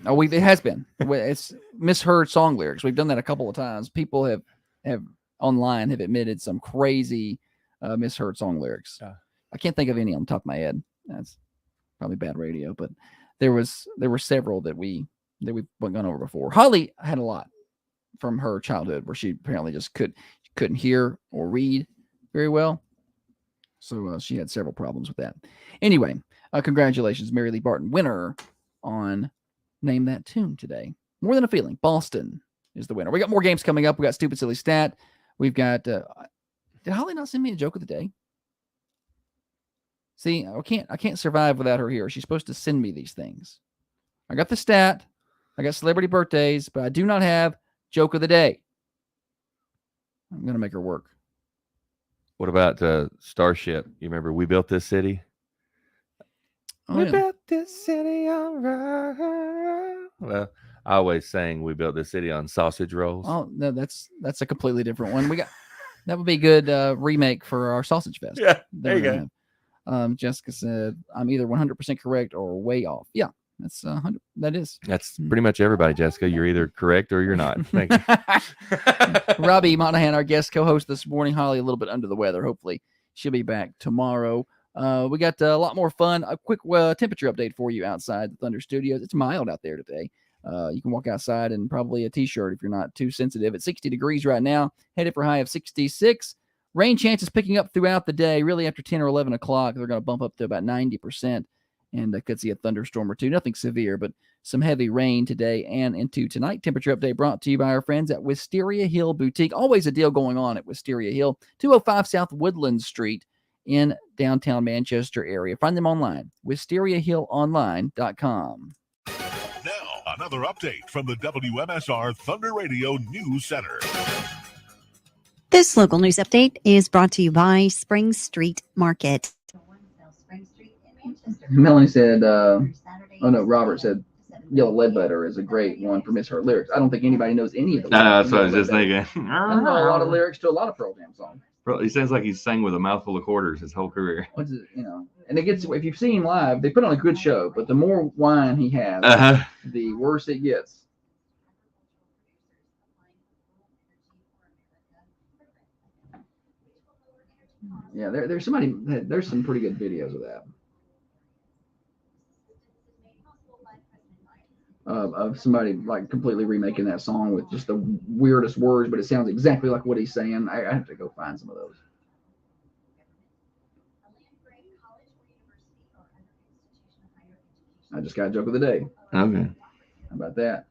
Oh, it has been. It's misheard song lyrics. We've done that a couple of times. People have online have admitted some crazy misheard song lyrics. Yeah. I can't think of any on the top of my head. That's probably bad radio, but there were several that we've gone over before. Holly had a lot from her childhood where she apparently just couldn't hear or read very well. So she had several problems with that. Anyway, congratulations, Mary Lee Barton, winner on Name That Tune today. More Than a Feeling. Boston is the winner. We got more games coming up. We got Stupid Silly Stat. We've got, did Holly not send me a joke of the day? See, I can't survive without her here. She's supposed to send me these things. I got the stat. I got celebrity birthdays, but I do not have joke of the day. I'm going to make her work. What about Starship? You remember We Built This City? Oh, yeah. Built this city on rock. Well, I always sang We Built This City on sausage rolls. Oh, no, that's a completely different one. That would be a good remake for our Sausage Fest. Yeah, there you go. Jessica said, I'm either 100% correct or way off. Yeah, that's 100. That is. That's pretty much everybody, Jessica. You're either correct or you're not. Thank you. Robbie Monahan, our guest co-host this morning. Holly, a little bit under the weather. Hopefully she'll be back tomorrow. We got a lot more fun. A quick temperature update for you outside the Thunder Studios. It's mild out there today. You can walk outside in probably a t-shirt if you're not too sensitive. It's 60 degrees right now, headed for a high of 66. Rain chances picking up throughout the day. Really, after 10 or 11 o'clock, they're going to bump up to about 90%, and could see a thunderstorm or two. Nothing severe, but some heavy rain today and into tonight. Temperature update brought to you by our friends at Wisteria Hill Boutique. Always a deal going on at Wisteria Hill, 205 South Woodland Street in downtown Manchester area. Find them online, wisteriahillonline.com. Now, another update from the WMSR Thunder Radio News Center. This local news update is brought to you by Spring Street Market. Melanie said, Robert said, Yellow Ledbetter is a great one for misheard lyrics. I don't think anybody knows any of them. No, that's what I was just thinking. I know a lot of lyrics to a lot of Pearl Jam songs. Bro, he sounds like he's sang with a mouthful of quarters his whole career. And it gets, if you've seen him live, they put on a good show, but the more wine he has, the worse it gets. Yeah, there's some pretty good videos of that. Of somebody like completely remaking that song with just the weirdest words, but it sounds exactly like what he's saying. I have to go find some of those. I just got a joke of the day. Okay. How about that?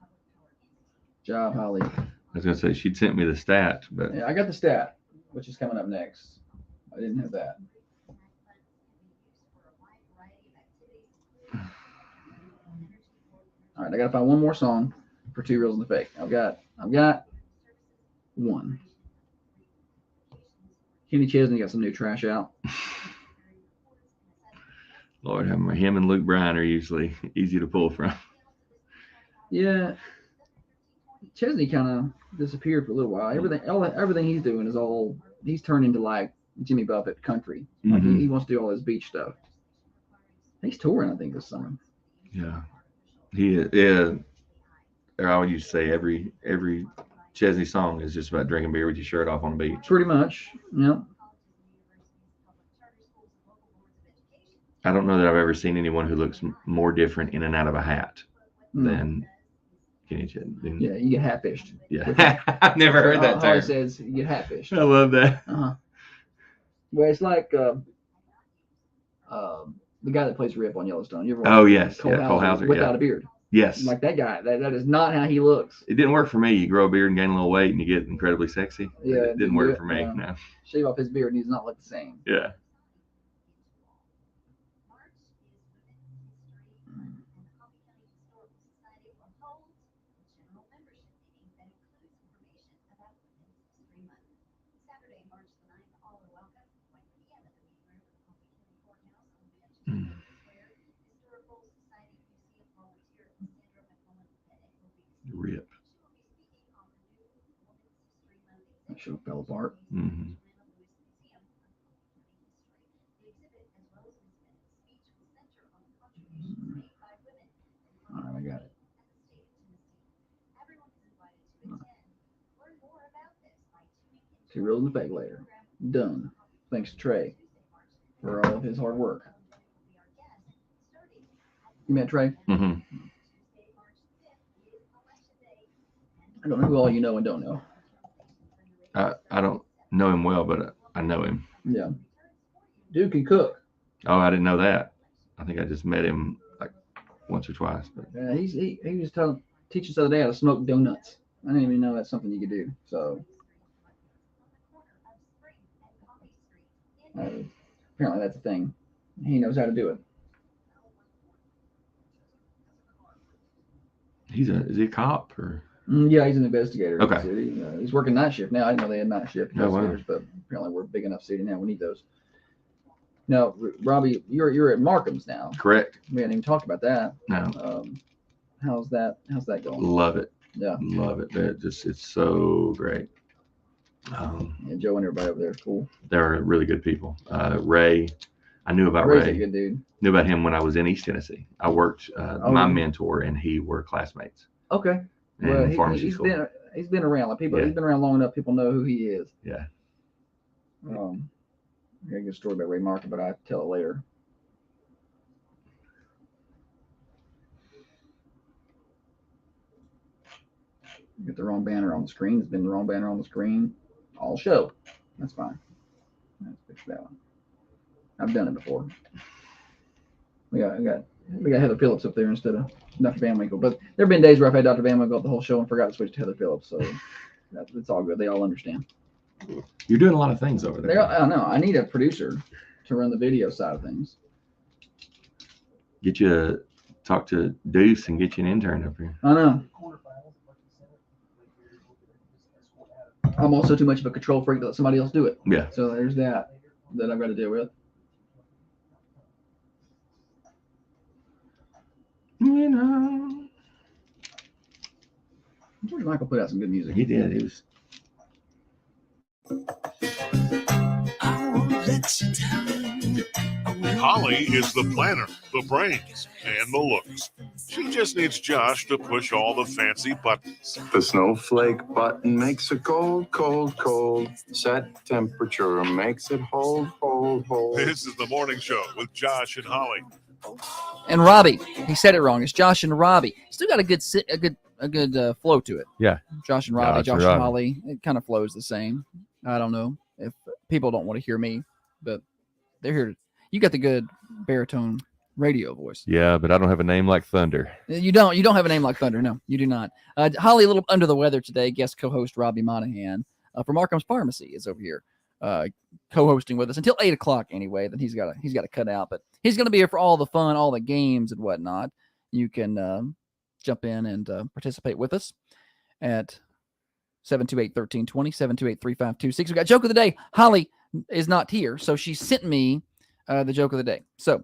Job, Holly. I was gonna say she'd sent me the stat, but Yeah, I got the stat, which is coming up next. I didn't have that. All right, I gotta find one more song for Two Reels and the Fake. I've got one. Kenny Chesney got some new trash out. Lord have mercy, him and Luke Bryan are usually easy to pull from. Yeah, Chesney kind of disappeared for a little while. Everything he's doing is he's turned into like Jimmy Buffett country. Like he wants to do all this beach stuff. He's touring, I think, this summer. Yeah, he is. Yeah, or I would used to say every Chesney song is just about drinking beer with your shirt off on the beach. Pretty much, yeah. I don't know that I've ever seen anyone who looks more different in and out of a hat than Kenny Chesney. Yeah, you get hat-fished. Yeah, I've never heard that term. Holly says you get hat-fished. I love that. Well, it's like the guy that plays Rip on Yellowstone. You ever watch Cole Hauser without a beard. Yes. Like that guy. That is not how he looks. It didn't work for me. You grow a beard and gain a little weight and you get incredibly sexy. Yeah. It didn't work for me. No. Shave off his beard and he's not look the same. Yeah. Rip. That show fell apart. Mm-hmm. All right, I got it. Two Reels and the Fake later. Done. Thanks to Trey for all of his hard work. You met Trey? Mm-hmm. I don't know who all you know and don't know. I don't know him well, but I know him. Yeah. Dude can cook. Oh, I didn't know that. I think I just met him like once or twice. But Yeah, he was teaching us the other day how to smoke donuts. I didn't even know that's something you could do. So apparently that's a thing. He knows how to do it. is he a cop or? Yeah, he's an investigator. Okay. In the city. He's working night shift now. I didn't know they had night shift investigators, Oh, wow. but apparently we're a big enough city now. We need those. Now, Robbie, you're at Markham's now. Correct. We hadn't even talked about that. No. How's that going? Love it. Yeah. Love it. It's so great. Yeah, Joe and everybody over there is cool. They're really good people. Ray, I knew about Ray's Ray. a good dude. Knew about him when I was in East Tennessee. I worked. My mentor and he were classmates. Okay. Well, he's been around. Like people, He's been around long enough. People know who he is. Yeah. I got a good story about Ray Markham, but I'll tell it later. Get the wrong banner on the screen. It's been the wrong banner on the screen all show. That's fine. Let's fix that one. I've done it before. We got Heather Phillips up there instead of Dr. Van Winkle. But there have been days where I've had Dr. Van Winkle up the whole show and forgot to switch to Heather Phillips. So it's all good. They all understand. You're doing a lot of things over there. I know. I need a producer to run the video side of things. Talk to Deuce and get you an intern up here. I know. I'm also too much of a control freak to let somebody else do it. Yeah. So there's that I've got to deal with. You know. George Michael put out some good music. He did. He was. Holly is the planner, the brains, and the looks. She just needs Josh to push all the fancy buttons. The snowflake button makes it cold, cold, cold. Set temperature makes it hold, hold, hold. This is the morning show with Josh and Holly. And Robbie, he said it wrong. It's Josh and Robbie. Still got a good flow to it. Yeah. Josh and Robbie, Josh and Holly. It kind of flows the same. I don't know if people don't want to hear me, but they're here. You got the good baritone radio voice. Yeah, but I don't have a name like Thunder. You don't have a name like Thunder. No, you do not. Holly, a little under the weather today. Guest co-host Robbie Monahan from Markham's Pharmacy is over here co-hosting with us until 8 o'clock anyway. Then he's got to cut out, but he's going to be here for all the fun, all the games and whatnot. You can jump in and participate with us at 728-1320, 728-3526. We got joke of the day. Holly is not here, so she sent me the joke of the day. So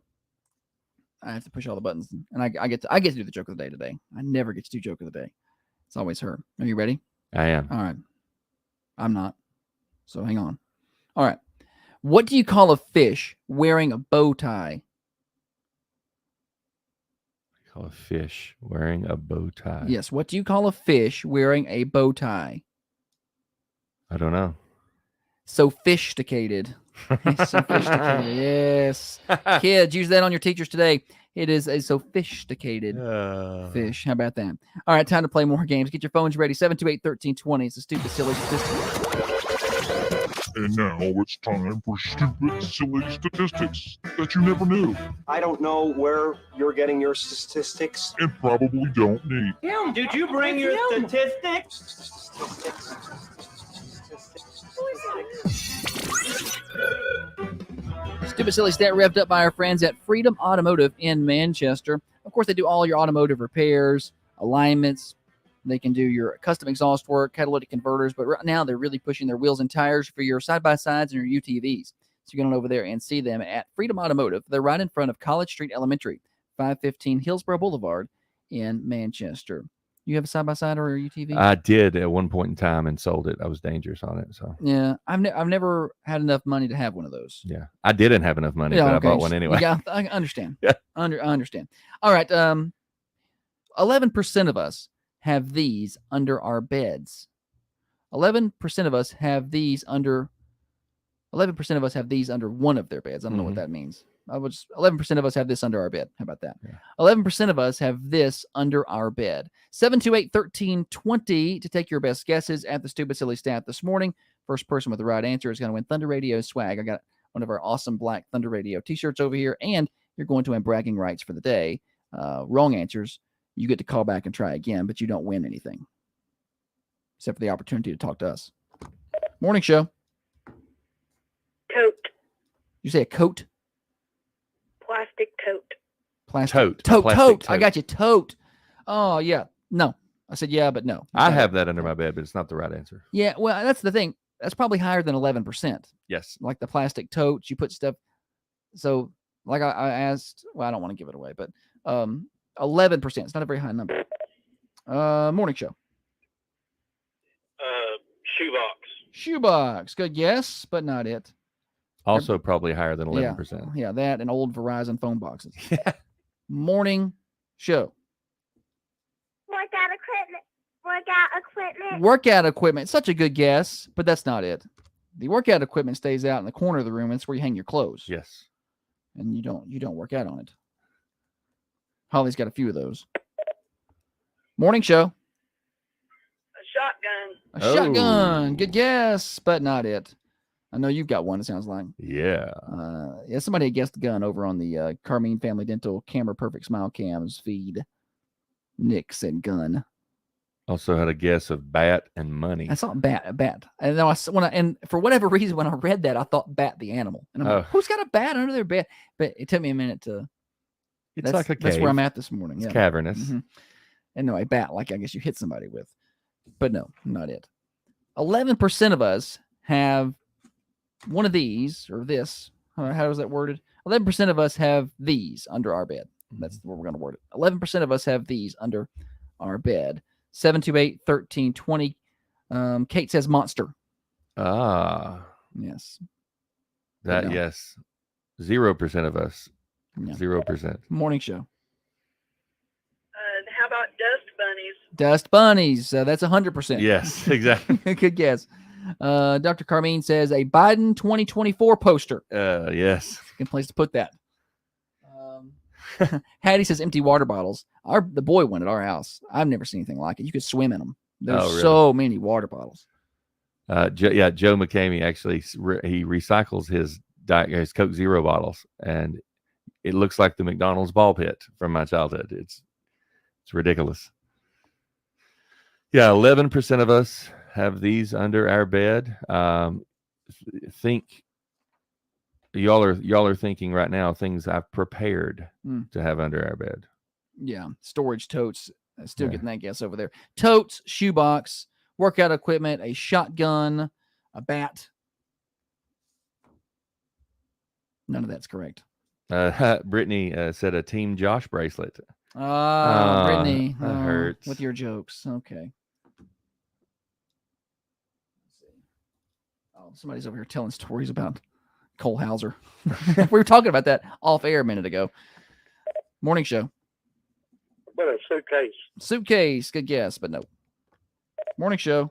I have to push all the buttons, and I get to do the joke of the day today. I never get to do joke of the day. It's always her. Are you ready? I am. All right. I'm not. So hang on. All right. What do you call a fish wearing a bow tie? Call a fish wearing a bow tie. Yes. What do you call a fish wearing a bow tie? I don't know. Sophisticated. Sophisticated. Yes. Kids, use that on your teachers today. It is a sophisticated fish. How about that? All right, time to play more games. Get your phones ready. 728-1320. It's a stupid, silly statistic. And now it's time for stupid, silly statistics that you never knew I don't know where you're getting your statistics. and probably don't need. Him, did you bring your statistics? Stupid, silly stat revved up by our friends at Freedom Automotive in Manchester. Of course, they do all your automotive repairs, alignments. They can do your custom exhaust work, catalytic converters, but right now they're really pushing their wheels and tires for your side-by-sides and your UTVs. So you get on over there and see them at Freedom Automotive. They're right in front of College Street Elementary, 515 Hillsborough Boulevard in Manchester. You have a side-by-side or a UTV? I did at one point in time and sold it. I was dangerous on it. So yeah, I've never had enough money to have one of those. yeah, I didn't have enough money, but I bought one anyway. Yeah, I understand. Yeah. I understand. All right. 11% of us have these under our beds. 11% of us have these under. 11% of us have these under one of their beds. I don't know what that means. 11% of us have this under our bed. How about that? Yeah. 11% of us have this under our bed. 728-1320 to take your best guesses at the Stupid Silly Stat this morning. First person with the right answer is going to win Thunder Radio swag. I got one of our awesome black Thunder Radio t-shirts over here, and you're going to win bragging rights for the day. Wrong answers, you get to call back and try again, but you don't win anything except for the opportunity to talk to us. Morning show. Coat. You say a coat? Plastic tote. Plastic. Tote. Tote. I got you. Tote. Oh, yeah. No. I said, yeah, but no. I have that under my bed, but it's not the right answer. Yeah, well, that's the thing. That's probably higher than 11%. Yes. Like the plastic totes, you put stuff. So, like I asked, well, I don't want to give it away, but 11%. It's not a very high number. Morning show. Shoebox. Shoebox. Good guess, but not it. Also probably higher than 11%. Yeah, that and old Verizon phone boxes. Yeah. Morning show. Workout equipment. Such a good guess, but that's not it. The workout equipment stays out in the corner of the room. It's where you hang your clothes. Yes. And you don't work out on it. Holly's got a few of those. Morning show. A shotgun. A shotgun. Good guess, but not it. I know you've got one, it sounds like. Yeah. Yeah, somebody had guessed gun over on the Carmine Family Dental Camera Perfect Smile Cams feed. Nick said gun. Also had a guess of bat and money. I saw bat. And then and for whatever reason, when I read that, I thought bat the animal. And I'm like, who's got a bat under their bed? But it took me a minute to. It's like a cave. That's where I'm at this morning. It's cavernous. Mm-hmm. And no, a bat, like I guess you hit somebody with. But no, not it. 11% of us have one of these or this. How is that worded? 11% of us have these under our bed. That's where we're going to word it. 11% of us have these under our bed. 728-1320. Kate says monster. Ah. Yes. That, yes. 0% of us. Yeah. 0%. Morning show. How about dust bunnies? Dust bunnies. That's 100%. Yes, exactly. Good guess. Dr. Carmine says a Biden 2024 poster. Yes. Good place to put that. Hattie says empty water bottles. The boy went at our house. I've never seen anything like it. You could swim in them. There's so many water bottles. Joe McCamey actually he recycles his Coke Zero bottles, and it looks like the McDonald's ball pit from my childhood. It's ridiculous. Yeah, 11% of us have these under our bed. Think y'all are thinking right now things I've prepared to have under our bed. Yeah, storage totes. Still getting that guess over there. Totes, shoebox, workout equipment, a shotgun, a bat. None of that's correct. Brittany said a Team Josh bracelet. Brittany, that hurts. with your jokes. Okay. Oh, somebody's over here telling stories about Cole Hauser. We were talking about that off air a minute ago. Morning show. What a suitcase. Suitcase. Good guess, but no. Morning show.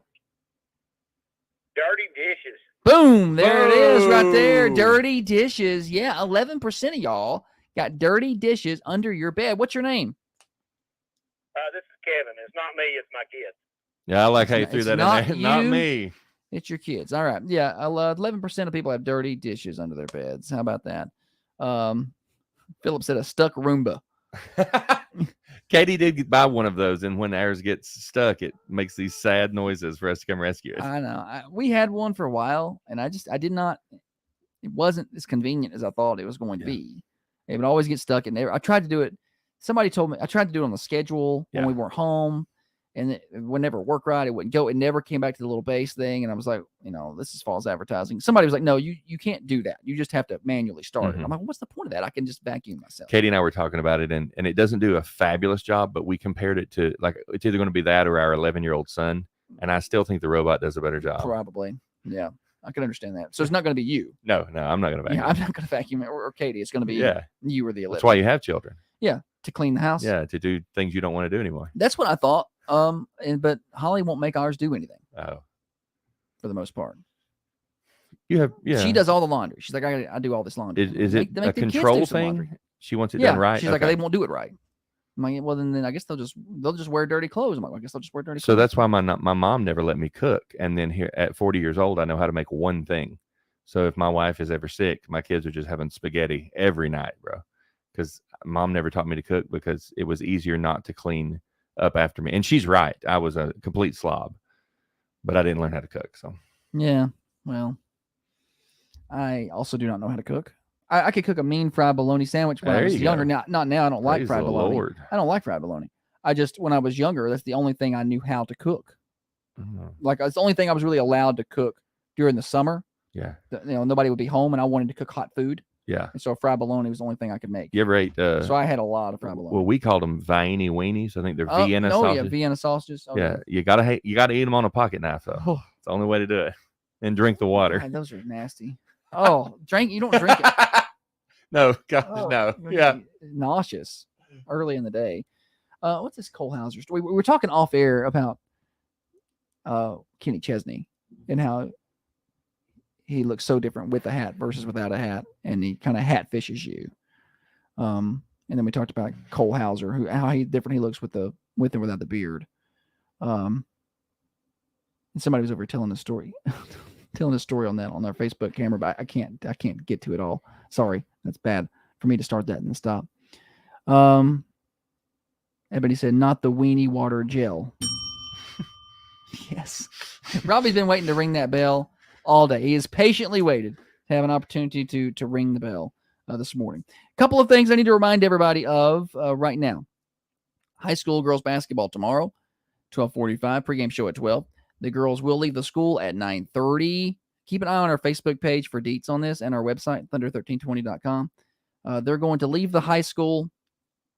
Dirty dishes. Boom. There it is right there. Dirty dishes. Yeah, 11% of y'all got dirty dishes under your bed. What's your name? This is Kevin. It's not me. It's my kids. Yeah, I like how you threw that in there. Not me. It's your kids. All right. Yeah, 11% of people have dirty dishes under their beds. How about that? Philip said a stuck Roomba. Katie did buy one of those, and when ours gets stuck, it makes these sad noises for us to come rescue it. I know. We had one for a while, and I did not. It wasn't as convenient as I thought it was going to be. It would always get stuck in there. I tried to do it. Somebody told me I tried to do it on the schedule when we weren't home, and it would never work right. It wouldn't go. It never came back to the little base thing, and I was like, this is false advertising. Somebody was like, no, you can't do that. You just have to manually start it. I'm like, what's the point of that? I can just vacuum myself. Katie and I were talking about it, and it doesn't do a fabulous job, but we compared it to, like, it's either going to be that or our 11-year-old son, and I still think the robot does a better job. Probably. Yeah, I can understand that. So it's not going to be you. No, I'm not going to vacuum. Yeah, I'm not going to vacuum it, or Katie. It's going to be you or the 11. That's why you have children. Yeah, to clean the house. Yeah, to do things you don't want to do anymore. That's what I thought. But Holly won't make ours do anything. Oh, for the most part. You have, She does all the laundry. She's like, I do all this laundry. Is it a control thing? She wants it done right. She's like, they won't do it right. I'm like, well, then I guess they'll just wear dirty clothes. I'm like, I guess they'll just wear dirty clothes. So that's why my mom never let me cook. And then here at 40 years old, I know how to make one thing. So if my wife is ever sick, my kids are just having spaghetti every night, bro. Because mom never taught me to cook because it was easier not to clean up after me. And she's right. I was a complete slob, but I didn't learn how to cook. So yeah, well, I also do not know how to cook. I could cook a mean fried bologna sandwich when I was younger. Not now. I don't like fried bologna. Lord. I don't like fried bologna. I just, when I was younger, that's the only thing I knew how to cook. Like, it's the only thing I was really allowed to cook during the summer. Yeah. Nobody would be home, and I wanted to cook hot food. Yeah. And so fried bologna was the only thing I could make. You ever ate? So I had a lot of fried bologna. Well, we called them Viennese weenies. I think they're Vienna sausages. Yeah, Vienna sausages. Oh, yeah, you gotta eat them on a pocket knife, though. It's the only way to do it. And drink the water. God, those are nasty. Oh, you don't drink it. No, gosh, no. Yeah. Nauseous early in the day. What's this Cole Hauser story? We were talking off air about Kenny Chesney and how he looks so different with a hat versus without a hat, and he kind of hat fishes you. And then we talked about Cole Hauser, how different he looks with and without the beard. And somebody was over telling a story. Telling a story on our Facebook camera, but I can't get to it all. Sorry, that's bad for me to start that and then stop. Everybody said not the weenie water gel. Yes, Robbie's been waiting to ring that bell all day. He has patiently waited to have an opportunity to ring the bell this morning. A couple of things I need to remind everybody of right now. High school girls basketball tomorrow, 12:45. Pregame show at 12. The girls will leave the school at 9:30. Keep an eye on our Facebook page for deets on this and our website, thunder1320.com. They're going to leave the high school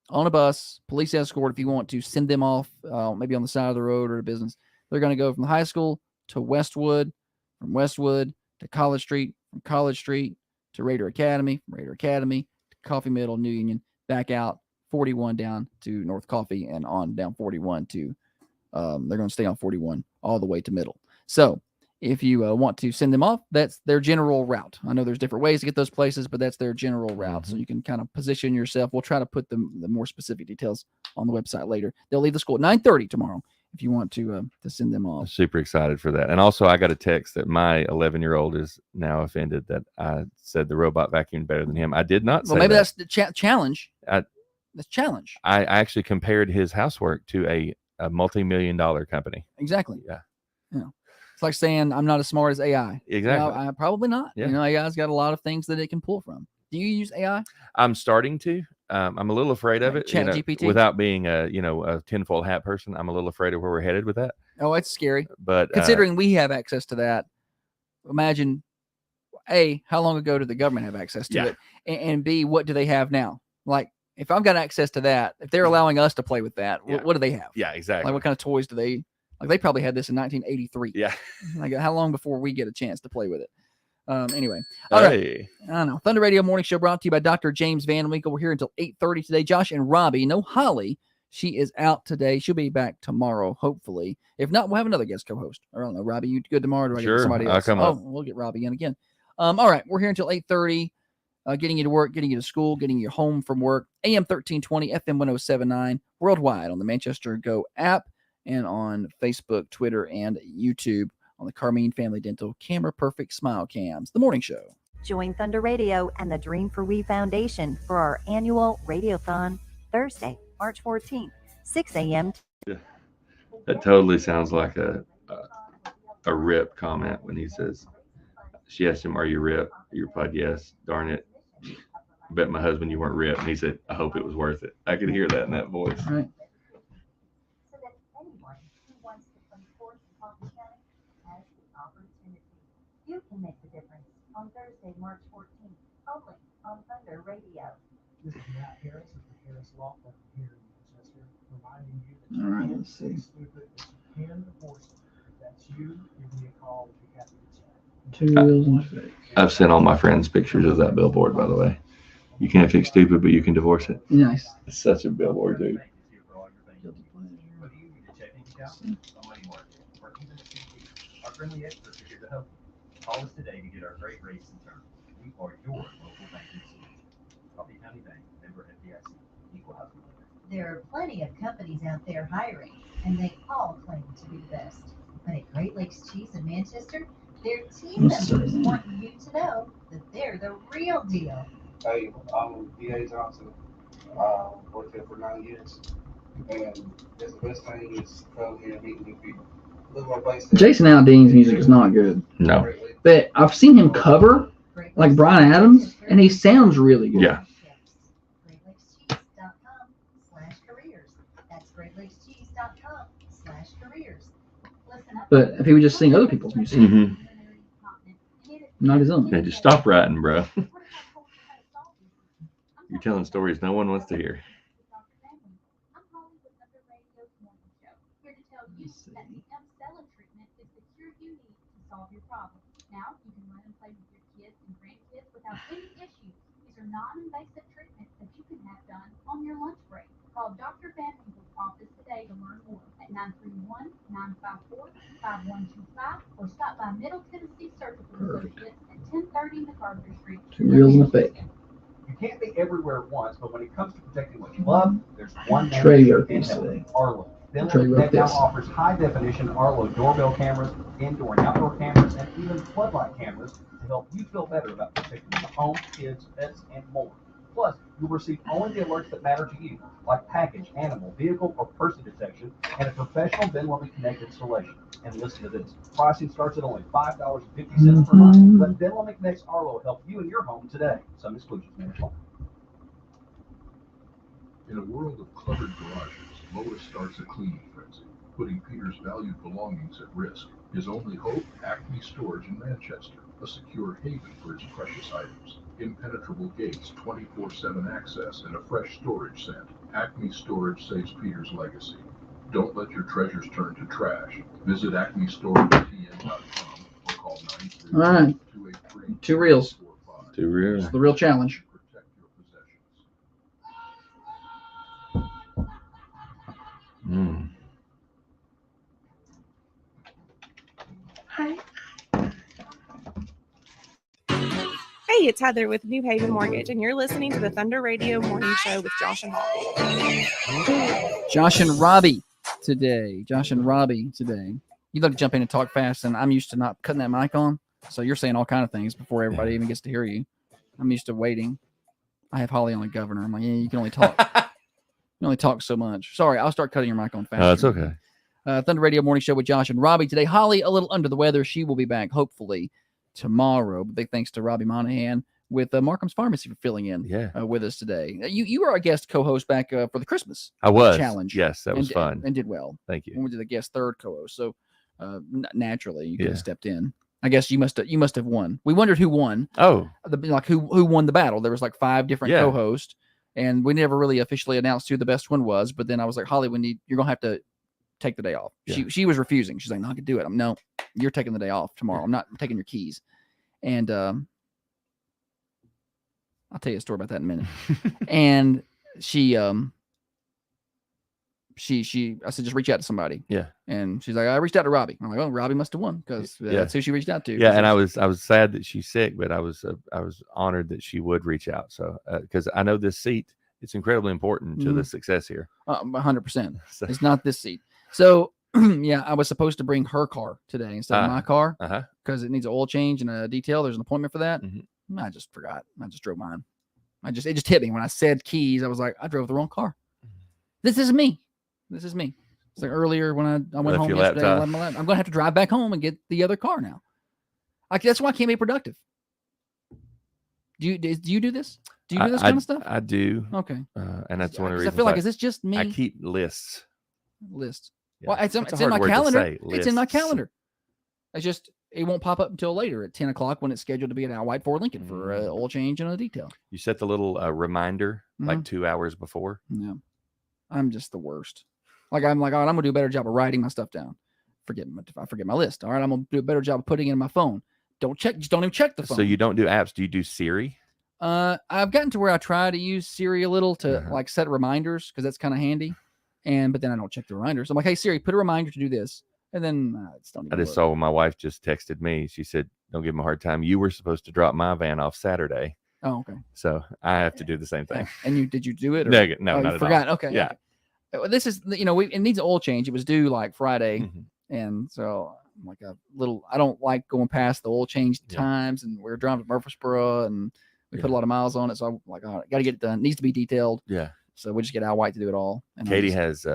on a bus, police escort if you want to send them off, maybe on the side of the road or a business. They're going to go from the high school to Westwood, from Westwood to College Street, from College Street to Raider Academy, from Raider Academy to Coffee Middle, New Union, back out 41 down to North Coffee and on down 41 to they're going to stay on 41 all the way to Middle. So if you want to send them off, that's their general route. I know there's different ways to get those places, but that's their general route. So you can kind of position yourself. We'll try to put the more specific details on the website later. They'll leave the school at 9:30 tomorrow if you want to send them I'm off. super excited for that. And also, I got a text that my 11-year-old is now offended that I said the robot vacuumed better than him. I did not say Well, maybe that. that's the challenge. That's challenge. I actually compared his housework to a multi-million-dollar company. Exactly. Yeah. It's like saying I'm not as smart as AI. Exactly. I probably not. Yeah. AI's got a lot of things that it can pull from. Do you use AI? I'm starting to. I'm a little afraid of it. Chat GPT? Without being a tinfoil hat person, I'm a little afraid of where we're headed with that. Oh, it's scary. But considering we have access to that, imagine A, how long ago did the government have access to it? And B, what do they have now? Like, if I've got access to that, if they're allowing us to play with that, what do they have? Yeah, exactly. Like, what kind of toys do they? Like, they probably had this in 1983. Yeah. Like, how long before we get a chance to play with it? Anyway, all right. I don't know. Thunder Radio Morning Show brought to you by Dr. James Van Winkle. We're here until 8:30 today. Josh and Robbie. No Holly. She is out today. She'll be back tomorrow, hopefully. If not, we'll have another guest co-host. I don't know, Robbie, you good tomorrow? Or do I get somebody else? I'll come up. We'll get Robbie in again. All right, we're here until 8:30. Getting you to work, getting you to school, getting you home from work. AM 1320, FM 1079, worldwide on the Manchester Go app and on Facebook, Twitter, and YouTube on the Carmine Family Dental Camera Perfect Smile Cams. The Morning Show. Join Thunder Radio and the Dream for We Foundation for our annual Radiothon Thursday, March 14th, 6 a.m. That totally sounds like a Rip comment when he says, she asked him, "Are you Rip?" He replied, "Yes." "Darn it. Bet my husband you weren't Rip." And he said, "I hope it was worth it." I could hear that in that voice. Right. So that anyone who wants to play sports in Palm County has the opportunity. You can make the difference on Thursday, March 14th, only on Thunder Radio. This is Matt Harris of the Harris Law Firm here in Manchester, reminding you that All right, you let's can see. stay stupid, but you can divorce it. If that's you, give me a call. We'd be happy to chat. 2 wheels and a fix. I've sent all my friends pictures of that billboard, by the way. You can't fix stupid, but you can divorce it. Nice. It's such a billboard, dude. Our friendly experts are here to help you. Call us today to get our great rates and terms. We are your local banking solution. Coffee County Bank, member FDIC, equal housing lender. There are plenty of companies out there hiring, and they all claim to be the best. But at Great Lakes Cheese in Manchester, their team members want you to know that they're the real deal. Hey, I'm D.A. Johnson. Worked there for 9 years. And that's the best thing is coming here and meeting new people. Look at my place. Jason Aldean's music is not good. No. But I've seen him cover like Bryan Adams, and he sounds really good. Yeah. GreatLakesCheese.com/careers. That's GreatLakesCheese.com/careers. Listen up. But if he would just sing other people's music, Mm-hmm. not his own. Yeah, just stop writing, bro. You're telling stories no one wants to hear. I'm Holly with Thunder Radio's Morning Show, here to tell you that the Stellar treatment is the cure you need to solve your problem. Now, you can run and play with your kids and grandkids without any issues. These are non-invasive treatments that you can have done on your lunch break. Call Dr. Van Winkle's office today to learn more at 931-954-5125 or stop by Middle Tennessee Surgical Associates at 1030 MacArthur Street. 2 reels and a fake. You can't be everywhere at once, but when it comes to protecting what you love, there's one name Trey that wrote can this help. today. Arlo. Trey Finland wrote Connect now this. offers high-definition Arlo doorbell cameras, indoor and outdoor cameras, and even floodlight cameras to help you feel better about protecting your home, kids, pets, and more. Plus, you'll receive only the alerts that matter to you, like package, animal, vehicle, or person detection, and a professional Benlamy Connect installation. And listen to this. Pricing starts at only $5.50 per month. Let Benlamy Connect's Arlo help you in your home today. Some exclusions may apply. In a world of cluttered garages, Lois starts a cleaning frenzy, putting Peter's valued belongings at risk. His only hope? Acme Storage in Manchester, a secure haven for his precious items. Impenetrable gates, 24/7 access, and a fresh storage scent. Acme Storage saves Peter's legacy. Don't let your treasures turn to trash. Visit acmestorage.com or call 932-283. All right. 2 reels. 2 reels. It's the real challenge. Mm. Hi. Hey, it's Heather with New Haven Mortgage, and you're listening to the Thunder Radio Morning Show with Josh and Robbie. Josh and Robbie today. Josh and Robbie today. You'd like to jump in and talk fast, and I'm used to not cutting that mic on. So you're saying all kind of things before everybody even gets to hear you. I'm used to waiting. I have Holly on the governor. I'm like, yeah, you can only talk. You only talk so much. Sorry, I'll start cutting your mic on fast. No, it's okay. Thunder Radio Morning Show with Josh and Robbie today. Holly, a little under the weather. She will be back hopefully tomorrow. But big thanks to Robbie Monahan with Markham's Pharmacy for filling in with us today. You were our guest co-host back for the Christmas challenge. Yes, that was fun. And did well. Thank you. And we did the guest third co-host. So naturally, you could have stepped in. I guess you must have won. We wondered who won. Oh, who won the battle? There was like 5 different co-hosts, and we never really officially announced who the best one was. But then I was like, Holly, you're gonna have to take the day off. Yeah. She was refusing. She's like, no, I can do it. No, you're taking the day off tomorrow. I'm not taking your keys. And I'll tell you a story about that in a minute. And I said, just reach out to somebody. Yeah. And she's like, I reached out to Robbie. I'm like, well, Robbie must have won because that's who she reached out to. Yeah. And I was sad that she's sick, but I was honored that she would reach out. So, because I know this seat, it's incredibly important to the success here. 100%. So. It's not this seat. So I was supposed to bring her car today instead of my car because it needs an oil change and a detail. There's an appointment for that. Mm-hmm. I just forgot. I just drove mine. It just hit me when I said keys. I was like, I drove the wrong car. This is me. It's like earlier when I went home yesterday. I'm going to have to drive back home and get the other car now. That's why I can't be productive. Do you do this? Do you do this kind of stuff? I do. Okay. And that's one of the reasons. I feel like, is this just me? I keep lists. Yeah. Well, it's in my calendar. It's in my calendar. It won't pop up until later at 10 o'clock when it's scheduled to be at Al White Ford Lincoln for an oil change and a detail. You set the little reminder like 2 hours before. Yeah. I'm just the worst. Like, I'm like, all right, I'm going to do a better job of writing my stuff down. I forget my list. All right, I'm going to do a better job of putting it in my phone. Just don't even check the phone. So you don't do apps. Do you do Siri? I've gotten to where I try to use Siri a little to like set reminders because that's kind of handy. But then I don't check the reminders. I'm like, hey, Siri, put a reminder to do this. And then it's don't even I just saw my wife just texted me. She said, don't give him a hard time. You were supposed to drop my van off Saturday. Oh, okay. So I have to do the same thing. And did you do it? Or? No, not you forgot. Okay. Yeah. Okay. This is, it needs an oil change. It was due like Friday. And so I'm like I don't like going past the oil change times. And we're driving to Murfreesboro and we put a lot of miles on it. So I'm like, all right, got to get it done. It needs to be detailed. Yeah. So we just get Al White to do it all. And Katie has,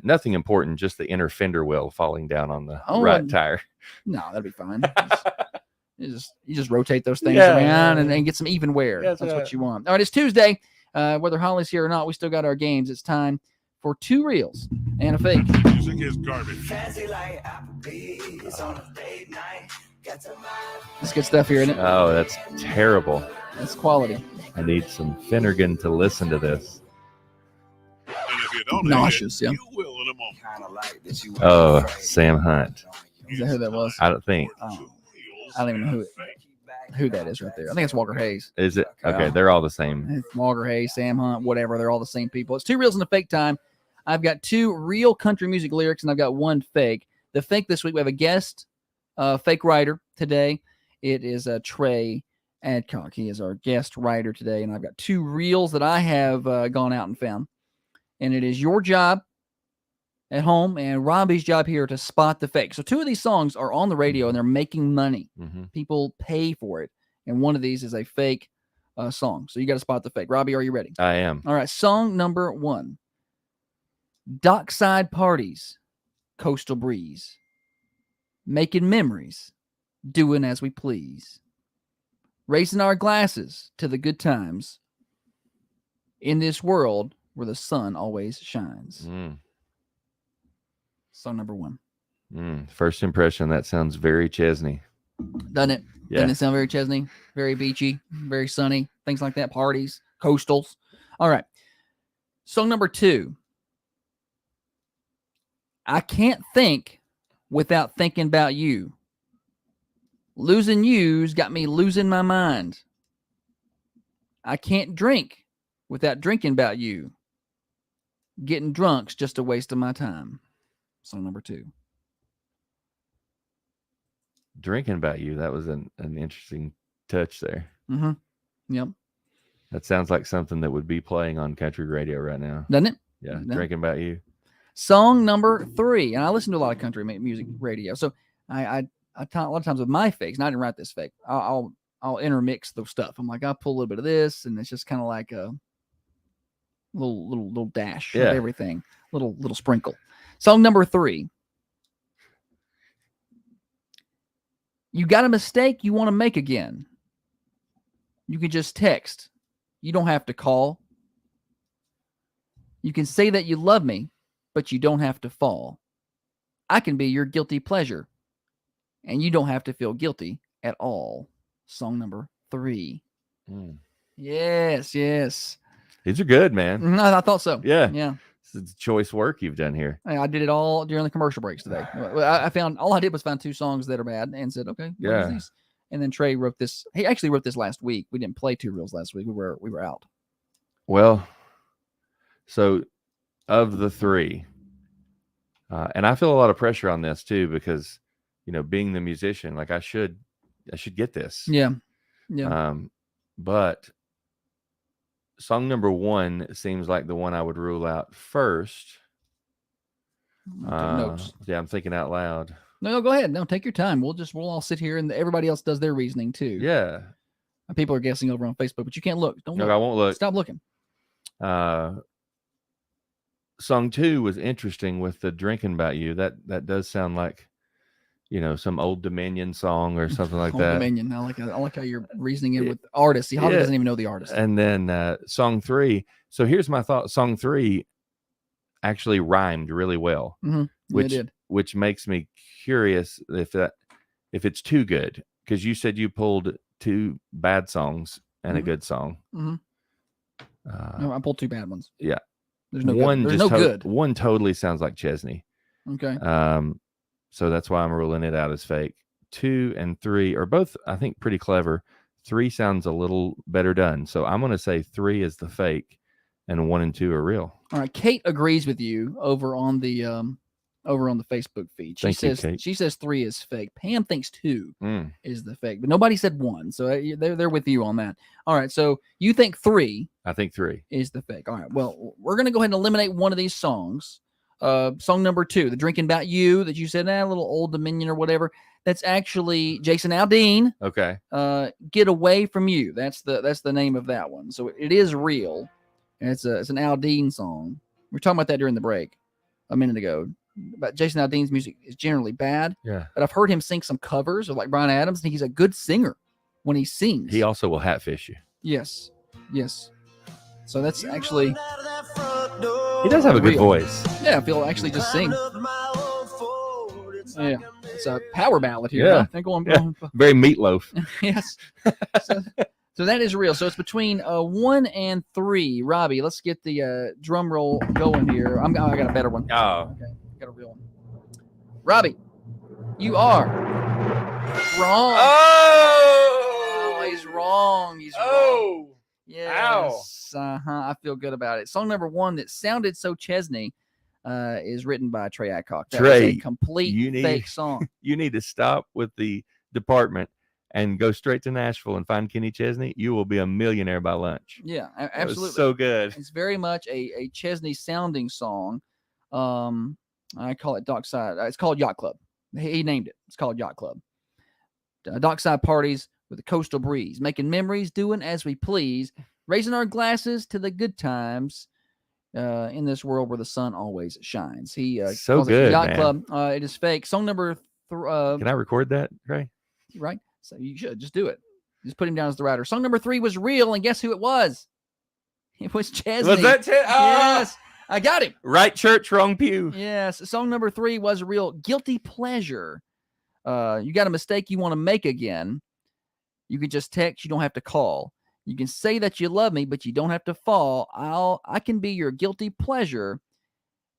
nothing important, just the inner fender well falling down on the right tire. No, that'd be fine. You just rotate those things around and get some even wear. That's what you want. All right, it's Tuesday. Whether Holly's here or not, we still got our games. It's time for 2 reels and a fake. Music is garbage. That's good stuff here, isn't it? Oh, that's terrible. That's quality. I need some Finnegan to listen to this. And if you don't nauseous, you will in a moment. Oh, Sam Hunt. Is that who that was? I don't think. I don't even know who that is right there. I think it's Walker Hayes. Is it? Okay, they're all the same. It's Walker Hayes, Sam Hunt, whatever. They're all the same people. It's 2 reels and a fake time. I've got 2 real country music lyrics, and I've got 1 fake. The fake this week, we have a guest fake writer today. It is Trey Adcock. He is our guest writer today, and I've got 2 reels that I have gone out and found. And it is your job at home and Robbie's job here to spot the fake. So 2 of these songs are on the radio, and they're making money. People pay for it. And one of these is a fake song. So you got to spot the fake. Robbie, are you ready? I am. All right, song number 1. Dockside parties, coastal breeze, making memories, doing as we please, raising our glasses to the good times in this world where the sun always shines. Song number 1. First impression, that sounds very Chesney. Doesn't it? Yeah. Doesn't it sound very Chesney? Very beachy, very sunny, things like that, parties, coastals. All right. Song number 2. I can't think without thinking about you. Losing you's got me losing my mind. I can't drink without drinking about you. Getting drunk's just a waste of my time. Song number 2. Drinking about you. That was an interesting touch there. Yep. That sounds like something that would be playing on country radio right now. Doesn't it? Yeah. No. Drinking about you. Song number 3, and I listen to a lot of country music radio, so I a lot of times with my fakes, and I didn't write this fake. I'll intermix the stuff. I'm like, I'll pull a little bit of this, and it's just kind of like a little dash of everything, little sprinkle. Song number 3. You got a mistake you want to make again. You can just text. You don't have to call. You can say that you love me, but you don't have to fall. I can be your guilty pleasure, and you don't have to feel guilty at all. Song number 3. Yes. These are good, man. I thought so. Yeah. It's choice work you've done here. I did it all during the commercial breaks today. I found all I did was find 2 songs that are bad and said, okay, what is these? And then Trey wrote this. He actually wrote this last week. We didn't play 2 reels last week. We were out. Well, so of the 3, and I feel a lot of pressure on this too, because being the musician, like I should get this. Yeah. But song number 1 seems like the one I would rule out first. Notes. Yeah, I'm thinking out loud. No, go ahead. No, take your time. We'll all sit here, and everybody else does their reasoning too. Yeah. People are guessing over on Facebook, but you can't look. Don't look. I won't look. Stop looking. Song 2 was interesting with the Drinking About You. That does sound like, some Old Dominion song or something like that. Old Dominion. I like how you're reasoning it with artists. See, Holly doesn't even know the artist. And then song 3. So here's my thought. Song 3 actually rhymed really well, which makes me curious if it's too good, because you said you pulled 2 bad songs and a good song. No, I pulled 2 bad ones. Yeah. There's no good. There's no good. One totally sounds like Chesney. Okay. So that's why I'm ruling it out as fake. 2 and 3 are both, I think, pretty clever. 3 sounds a little better done. So I'm going to say 3 is the fake and 1 and 2 are real. All right. Kate agrees with you over on the Facebook feed. She says 3 is fake. Pam thinks 2 is the fake, but nobody said 1. So they're with you on that. All right. So you think 3? I think 3 is the fake. All right. Well, we're going to go ahead and eliminate one of these songs. Song number 2, the Drinking About You, that you said, a little Old Dominion or whatever. That's actually Jason Aldean. Okay. Get Away From You. That's the name of that one. So it is real, and it's an Aldean song. We were talking about that during the break a minute ago. But Jason Aldean's music is generally bad. Yeah. But I've heard him sing some covers of like Bryan Adams, and he's a good singer when he sings. He also will hatfish you. Yes. So that's actually. He does have a good voice. Yeah, if he'll actually just sing. Yeah, it's a power ballad here. Yeah, huh? Very Meatloaf. Yes. So that is real. So it's between 1 and 3. Robbie, let's get the drum roll going here. I got a better one. Oh, okay, got a real one. Robbie, you are wrong. Oh, he's wrong. He's wrong. Yes. I feel good about it. Song number 1 that sounded so Chesney is written by Trey Adcock. That Trey, was a complete fake song. You need to stop with the department and go straight to Nashville and find Kenny Chesney. You will be a millionaire by lunch. Yeah, absolutely. So good. It's very much a Chesney sounding song. I call it Dockside. It's called Yacht Club. He named it. It's called Yacht Club. Dockside parties with a coastal breeze, making memories, doing as we please, raising our glasses to the good times in this world where the sun always shines. He so calls good, it Yacht man. Club. It is fake. Song number Can I record that, Trey? Right. So you should just do it. Just put him down as the writer. Song number 3 was real, and guess who it was? It was Chesney. Was that Yes, I got him. Right church, wrong pew. Yes. Song number 3 was real. Guilty pleasure. You got a mistake you want to make again. You can just text. You don't have to call. You can say that you love me, but you don't have to fall. I can be your guilty pleasure,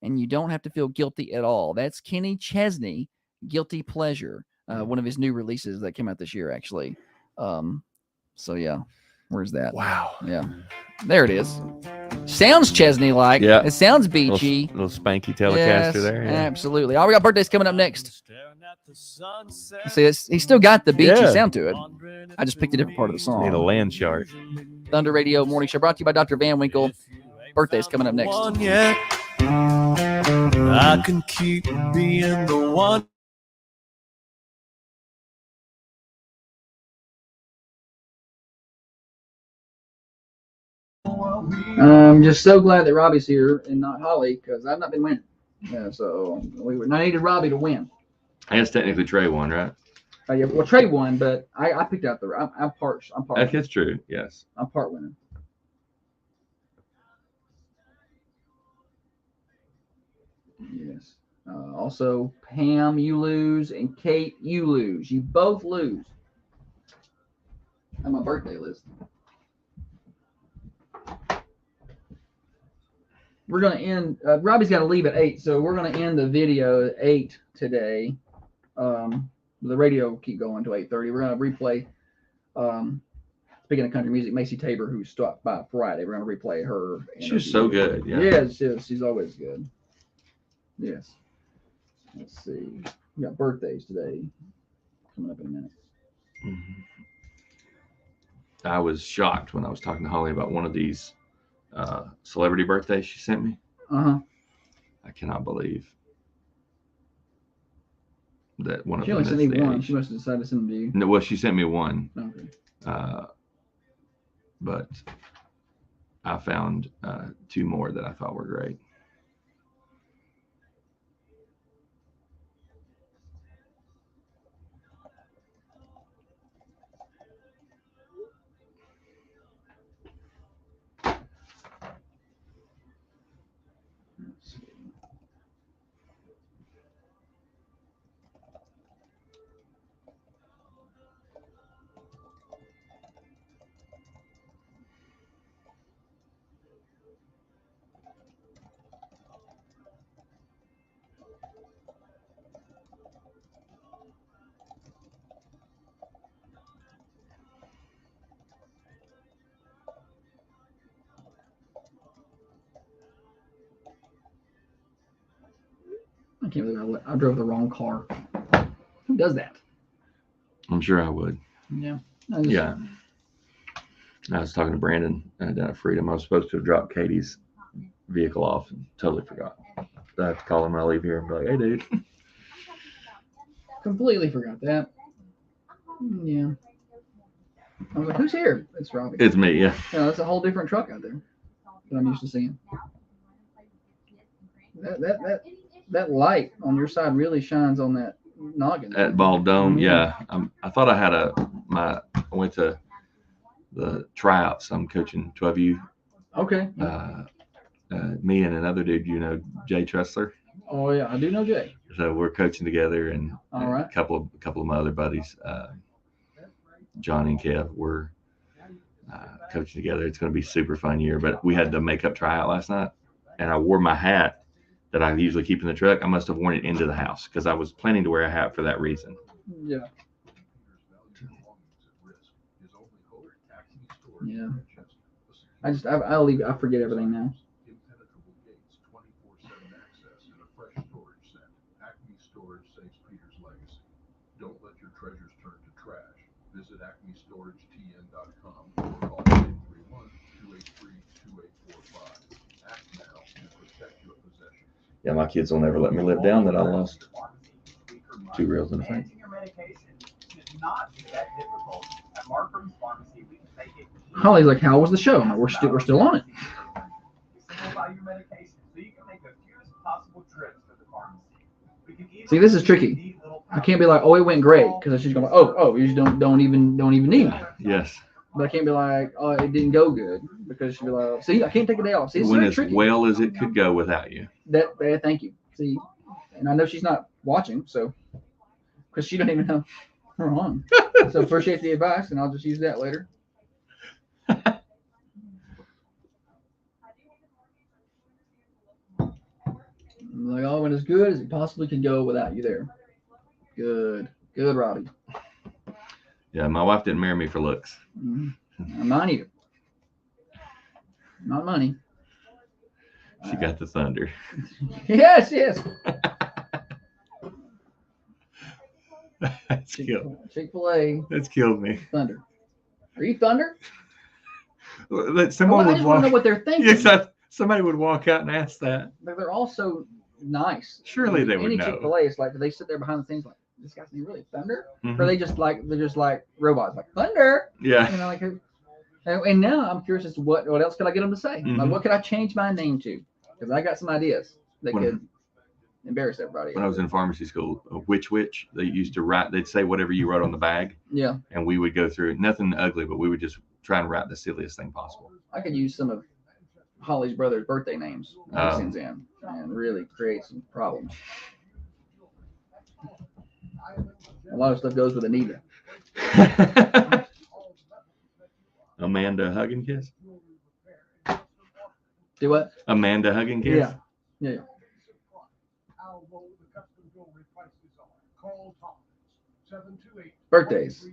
and you don't have to feel guilty at all. That's Kenny Chesney, Guilty Pleasure. One of his new releases that came out this year, actually. So yeah, where's that? Wow. Yeah, there it is. Sounds Chesney-like. Yeah. It sounds beachy. Little spanky Telecaster there. Yeah. Absolutely. All right, we got birthdays coming up next. See, he's still got the beachy sound to it. I just picked a different part of the song. Need a land shark. Thunder Radio Morning Show brought to you by Dr. Van Winkle. Birthdays coming up next. I can keep being the one. I'm just so glad that Robbie's here and not Holly, because I've not been winning. Yeah, so I needed Robbie to win. I guess technically Trey won, right? Yeah, well, Trey won, but I picked out I'm part. That's true. Yes. I'm part winner. Yes. Also, Pam, you lose, and Kate, you lose. You both lose. On my birthday list. We're going to end. Robbie's got to leave at 8, so we're going to end the video at 8 today. The radio will keep going until 8:30. We're going to replay. Speaking of country music, Macy Tabor, who stopped by Friday, we're going to replay her. She's so good. Yeah. Yes, she's always good. Yes. Let's see. We got birthdays today. Coming up in a minute. Mm-hmm. I was shocked when I was talking to Holly about one of these celebrity birthdays she sent me. Uh-huh. I cannot believe that one of she them. She only sent me one. She must have decided to send them to you. No, well, she sent me one. Okay. But I found 2 more that I thought were great. I can't believe I drove the wrong car. Who does that? I'm sure I would. Yeah. Yeah. I was talking to Brandon down at Freedom. I was supposed to have dropped Katie's vehicle off and totally forgot. I have to call him when I leave here and be like, hey, dude. Completely forgot that. Yeah. I was like, who's here? It's Robbie. It's me, yeah. Yeah, that's a whole different truck out there that I'm used to seeing. That light on your side really shines on that noggin. That bald dome, yeah. I thought I had I went to the tryouts. I'm coaching 12U. Okay. Me and another dude, Jay Tressler. Oh yeah, I do know Jay. So we're coaching together, and all right. a couple of my other buddies, Johnny and Kev, we're coaching together. It's going to be a super fun year. But we had the makeup tryout last night, and I wore my hat that I usually keep in the truck. I must have worn it into the house because I was planning to wear a hat for that reason. Yeah. Yeah. I forget everything now. Don't let your treasures turn to trash. Visit acmestoragetn.com or call 831-283-2845. Act now and protect your possessions. Yeah, my kids will never let me live down that I lost 2 reels in a face. Your medication should not be that difficult. At Markham's Pharmacy, we can make it easy. Holly's like, how was the show? We're still on it. Simplify your medication so you can make the fewest possible trips to the pharmacy. See, this is tricky. I can't be like, oh, it went great, because she's going, oh, you just don't even need me. Yes. But I can't be like, oh, it didn't go good, because she'll be like, see, I can't take a day off. See, it's went very as tricky. well as it could go without you. Thank you. See, and I know she's not watching, so because she don't even know we're on. So appreciate the advice, and I'll just use that later. Like, oh, went as good as it possibly could go without you there. Good, Robbie. Yeah, my wife didn't marry me for looks. Mm-hmm. Mine either. Not money. She got the thunder. Yes. That's killed. Chick-fil-A. That's killed me. Thunder. Are you Thunder? Someone I would just want to know what they're thinking. Yes, somebody would walk out and ask that. But they're also nice. Surely they would Any know. Chick-fil-A, it's like, do they sit there behind the scenes like, this guy's really Thunder? Mhm. Or are they just like, they're just like robots, like Thunder? Yeah. You know, like, and now I'm curious as to what else could I get them to say? Like, Mhm. what could I change my name to? Because I got some ideas that could embarrass everybody. When I was in pharmacy school, a witch, they used to write, they'd say whatever you wrote on the bag. Yeah. And we would go through it. Nothing ugly, but we would just try and write the silliest thing possible. I could use some of Holly's brother's birthday names that he sends in and really create some problems. A lot of stuff goes with Anita. Amanda Hug and Kiss? Do what? Amanda Hug and Kiss? Yeah. Birthdays.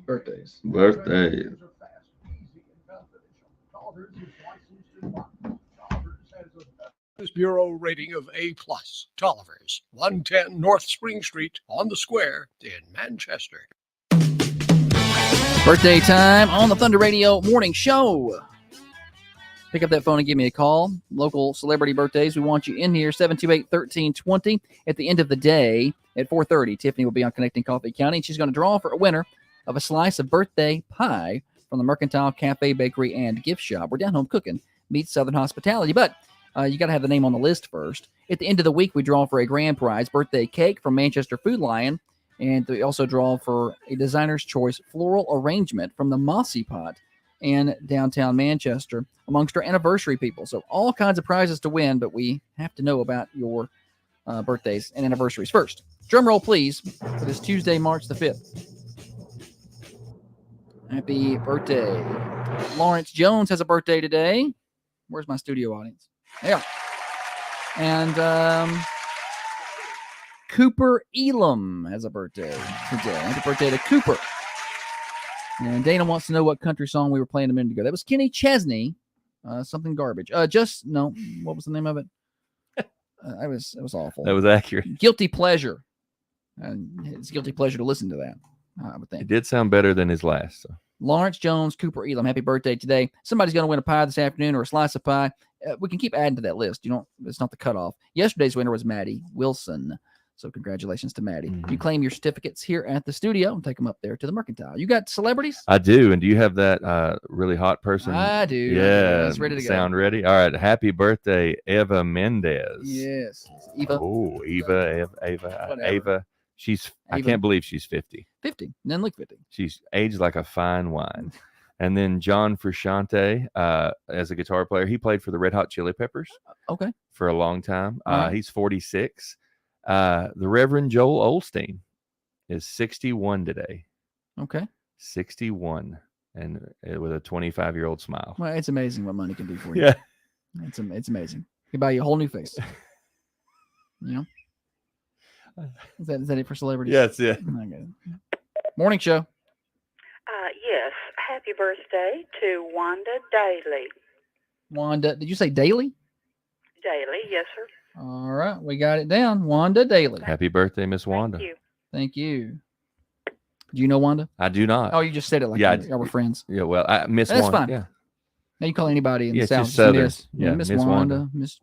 Bureau rating of A+. Tolliver's, 110 North Spring Street on the Square in Manchester. Birthday time on the Thunder Radio Morning Show. Pick up that phone and give me a call. Local celebrity birthdays, we want you in here, 728-1320. At the end of the day, at 4:30, Tiffany will be on Connecting Coffee County, and she's going to draw for a winner of a slice of birthday pie from the Mercantile Cafe, Bakery, and Gift Shop. We're down home cooking, meets Southern Hospitality, but you got to have the name on the list first. At the end of the week, we draw for a grand prize birthday cake from Manchester Food Lion, and we also draw for a designer's choice floral arrangement from the Mossy Pot in downtown Manchester amongst our anniversary people. So all kinds of prizes to win, but we have to know about your birthdays and anniversaries first. Drum roll, please, for this Tuesday, March the 5th. Happy birthday. Lawrence Jones has a birthday today. Where's my studio audience? Yeah. And Cooper Elam has a birthday today. Happy birthday to Cooper. And Dana wants to know what country song we were playing a minute ago. That was Kenny Chesney. Something garbage. What was the name of it? It was awful. That was accurate. Guilty Pleasure. It's guilty pleasure to listen to that, I would think. It did sound better than his last. So. Lawrence Jones, Cooper Elam, happy birthday today. Somebody's going to win a pie this afternoon or a slice of pie. We can keep adding to that list. It's not the cutoff. Yesterday's winner was Maddie Wilson. So congratulations to Maddie. You claim your certificates here at the studio and take them up there to the Mercantile. You got celebrities? I do. And do you have that really hot person? I do. Yeah. It's ready to go. Sound ready? All right. Happy birthday, Eva Mendez. Yes. Eva. Oh, Eva. I can't believe she's 50. 50. Then look 50. She's aged like a fine wine. And then John Frusciante, as a guitar player, he played for the Red Hot Chili Peppers. Okay. For a long time. Right. He's 46. The Reverend Joel Osteen is 61 today. Okay. 61. And with a 25-year-old smile. Well, it's amazing what money can do for you. Yeah. It's amazing. You can buy you a whole new face. Is that it for celebrities? Yes, yeah. Okay. Morning show. Yes. Happy birthday to Wanda Daly. Wanda, did you say Daly? Daly, yes, sir. All right, we got it down. Wanda Daly. Happy birthday, Miss Wanda. Thank you. Do you know Wanda? I do not. Oh, you just said it like y'all were friends. Yeah, well, Miss That's Wanda. fine. Yeah. Now you call anybody in the South. Just Southern. Miss, Miss Wanda, Miss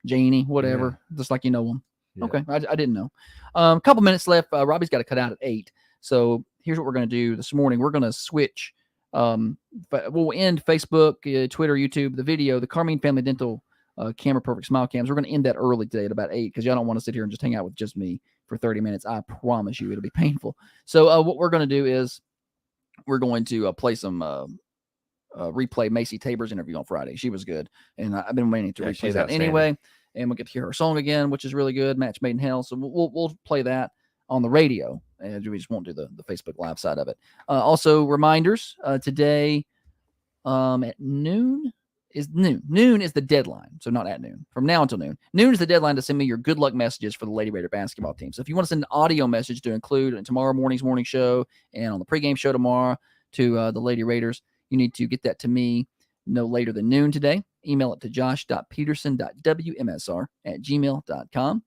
Janie, whatever. Just like you know them. Yeah. Okay, I didn't know. A couple minutes left. Robbie's got to cut out at 8. So here's what we're going to do this morning. We're going to switch. We'll end Facebook, Twitter, YouTube, the video, the Carmine Family Dental Camera Perfect Smile Cams. We're going to end that early today at about 8 because y'all don't want to sit here and just hang out with just me for 30 minutes. I promise you it'll be painful. So what we're going to do is we're going to play some replay Macy Tabor's interview on Friday. She was good. And I've been waiting to replay that anyway. And we'll get to hear her song again, which is really good. Match Made in Hell. So we'll play that on the radio. And we just won't do the Facebook Live side of it. Also, reminders today at noon is noon. Noon is the deadline. So not at noon. From now until noon. Noon is the deadline to send me your good luck messages for the Lady Raider basketball team. So if you want to send an audio message to include in tomorrow morning's morning show and on the pregame show tomorrow to the Lady Raiders, you need to get that to me no later than noon today. Email it to josh.peterson.wmsr@gmail.com.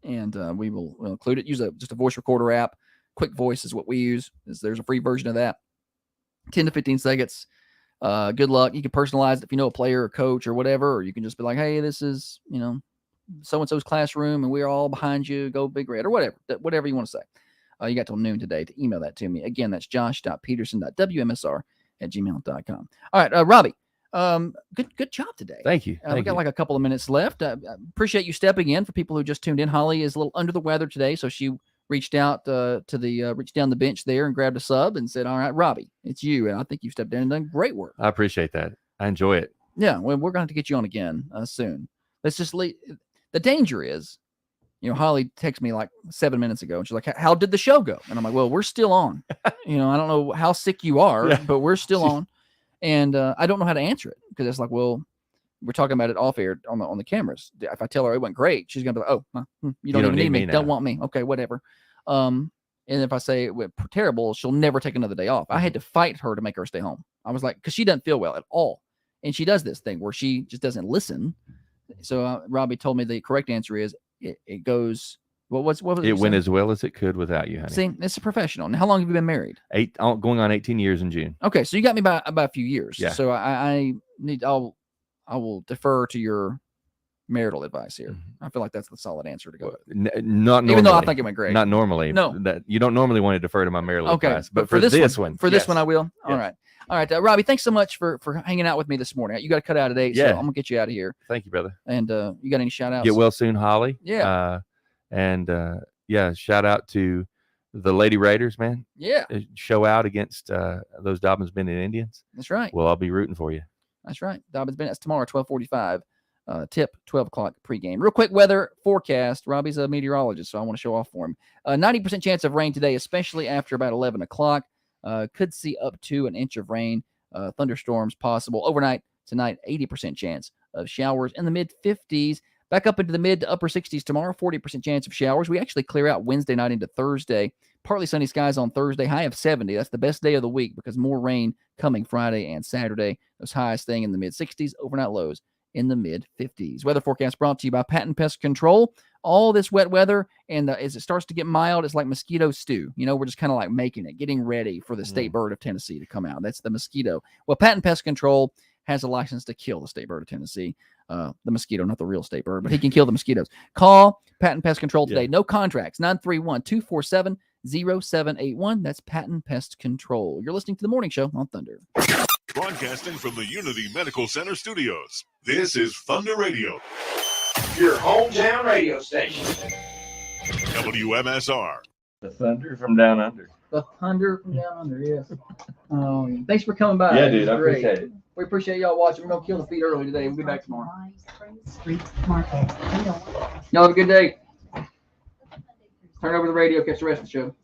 And we'll include it. Use just a voice recorder app. Quick Voice is what we use. There's a free version of that. 10 to 15 seconds. Good luck. You can personalize it if you know a player or coach or whatever, or you can just be like, hey, this is, so-and-so's classroom and we're all behind you, go Big Red, or whatever you want to say. You got till noon today to email that to me. Again, that's josh.peterson.wmsr@gmail.com. All right, Robbie, good job today. Thank you. We got like a couple of minutes left. Appreciate you stepping in. For people who just tuned in, Holly is a little under the weather today, so she reached out reached down the bench there and grabbed a sub and said, all right, Robbie, it's you. And I think you stepped in and done great work. I appreciate that. I enjoy it. Yeah, well, we're going to have to get you on again soon. Let's just leave. The danger is, Holly texted me like 7 minutes ago and she's like, how did the show go? And I'm like, well, we're still on. I don't know how sick you are, but we're still on. And I don't know how to answer it because it's like, well, we're talking about it off air on the cameras. If I tell her it went great, she's going to be like, oh, you don't even need me. Don't want me. Okay, whatever. And if I say it went terrible, she'll never take another day off. I had to fight her to make her stay home. I was like, because she doesn't feel well at all. And she does this thing where she just doesn't listen. So Robbie told me the correct answer is it goes, what was it? It went as well as it could without you, honey. See, it's a professional. Now, how long have you been married? Going on 18 years in June. Okay, so you got me by a few years. Yeah. So I will defer to your marital advice here. I feel like that's the solid answer to go with. Not normally. Even though I think it went great. Not normally. No. That you don't normally want to defer to my marital advice. But for this one. For this one, I will. Yes. All right. Robbie, thanks so much for hanging out with me this morning. You got to cut out at 8, so I'm going to get you out of here. Thank you, brother. And you got any shout outs? Get well soon, Holly. Yeah. Shout out to the Lady Raiders, man. Yeah. Show out against those Dobbins Bennett Indians. That's right. Well, I'll be rooting for you. That's right. Dobbins Bennett's tomorrow, 12:45. Tip 12 o'clock pregame. Real quick weather forecast. Robbie's a meteorologist, so I want to show off for him. 90% chance of rain today, especially after about 11 o'clock. Could see up to an inch of rain. Thunderstorms possible overnight tonight. 80% chance of showers in the mid 50s. Back up into the mid to upper 60s tomorrow. 40% chance of showers. We actually clear out Wednesday night into Thursday. Partly sunny skies on Thursday. High of 70. That's the best day of the week because more rain coming Friday and Saturday. Those highs staying in the mid 60s. Overnight lows in the mid 50s. Weather forecast brought to you by Patent Pest Control. All this wet weather, and as it starts to get mild, it's like mosquito stew. We're just kind of like making it, getting ready for the state bird of Tennessee to come out. That's the mosquito. Well, Patent Pest Control has a license to kill the state bird of Tennessee. The mosquito, not the real state bird, but he can kill the mosquitoes. Call Patent Pest Control today. No contracts. 931-247-0781. That's Patent Pest Control. You're listening to The Morning Show on Thunder. Broadcasting from the Unity Medical Center studios, this is Thunder Radio. Your hometown radio station. WMSR. The Thunder from Down Under. The Thunder from Down Under, yes. Thanks for coming by. Yeah, dude, I appreciate it. We appreciate y'all watching. We're going to kill the feed early today. We'll be back tomorrow. Y'all have a good day. Turn over the radio, catch the rest of the show.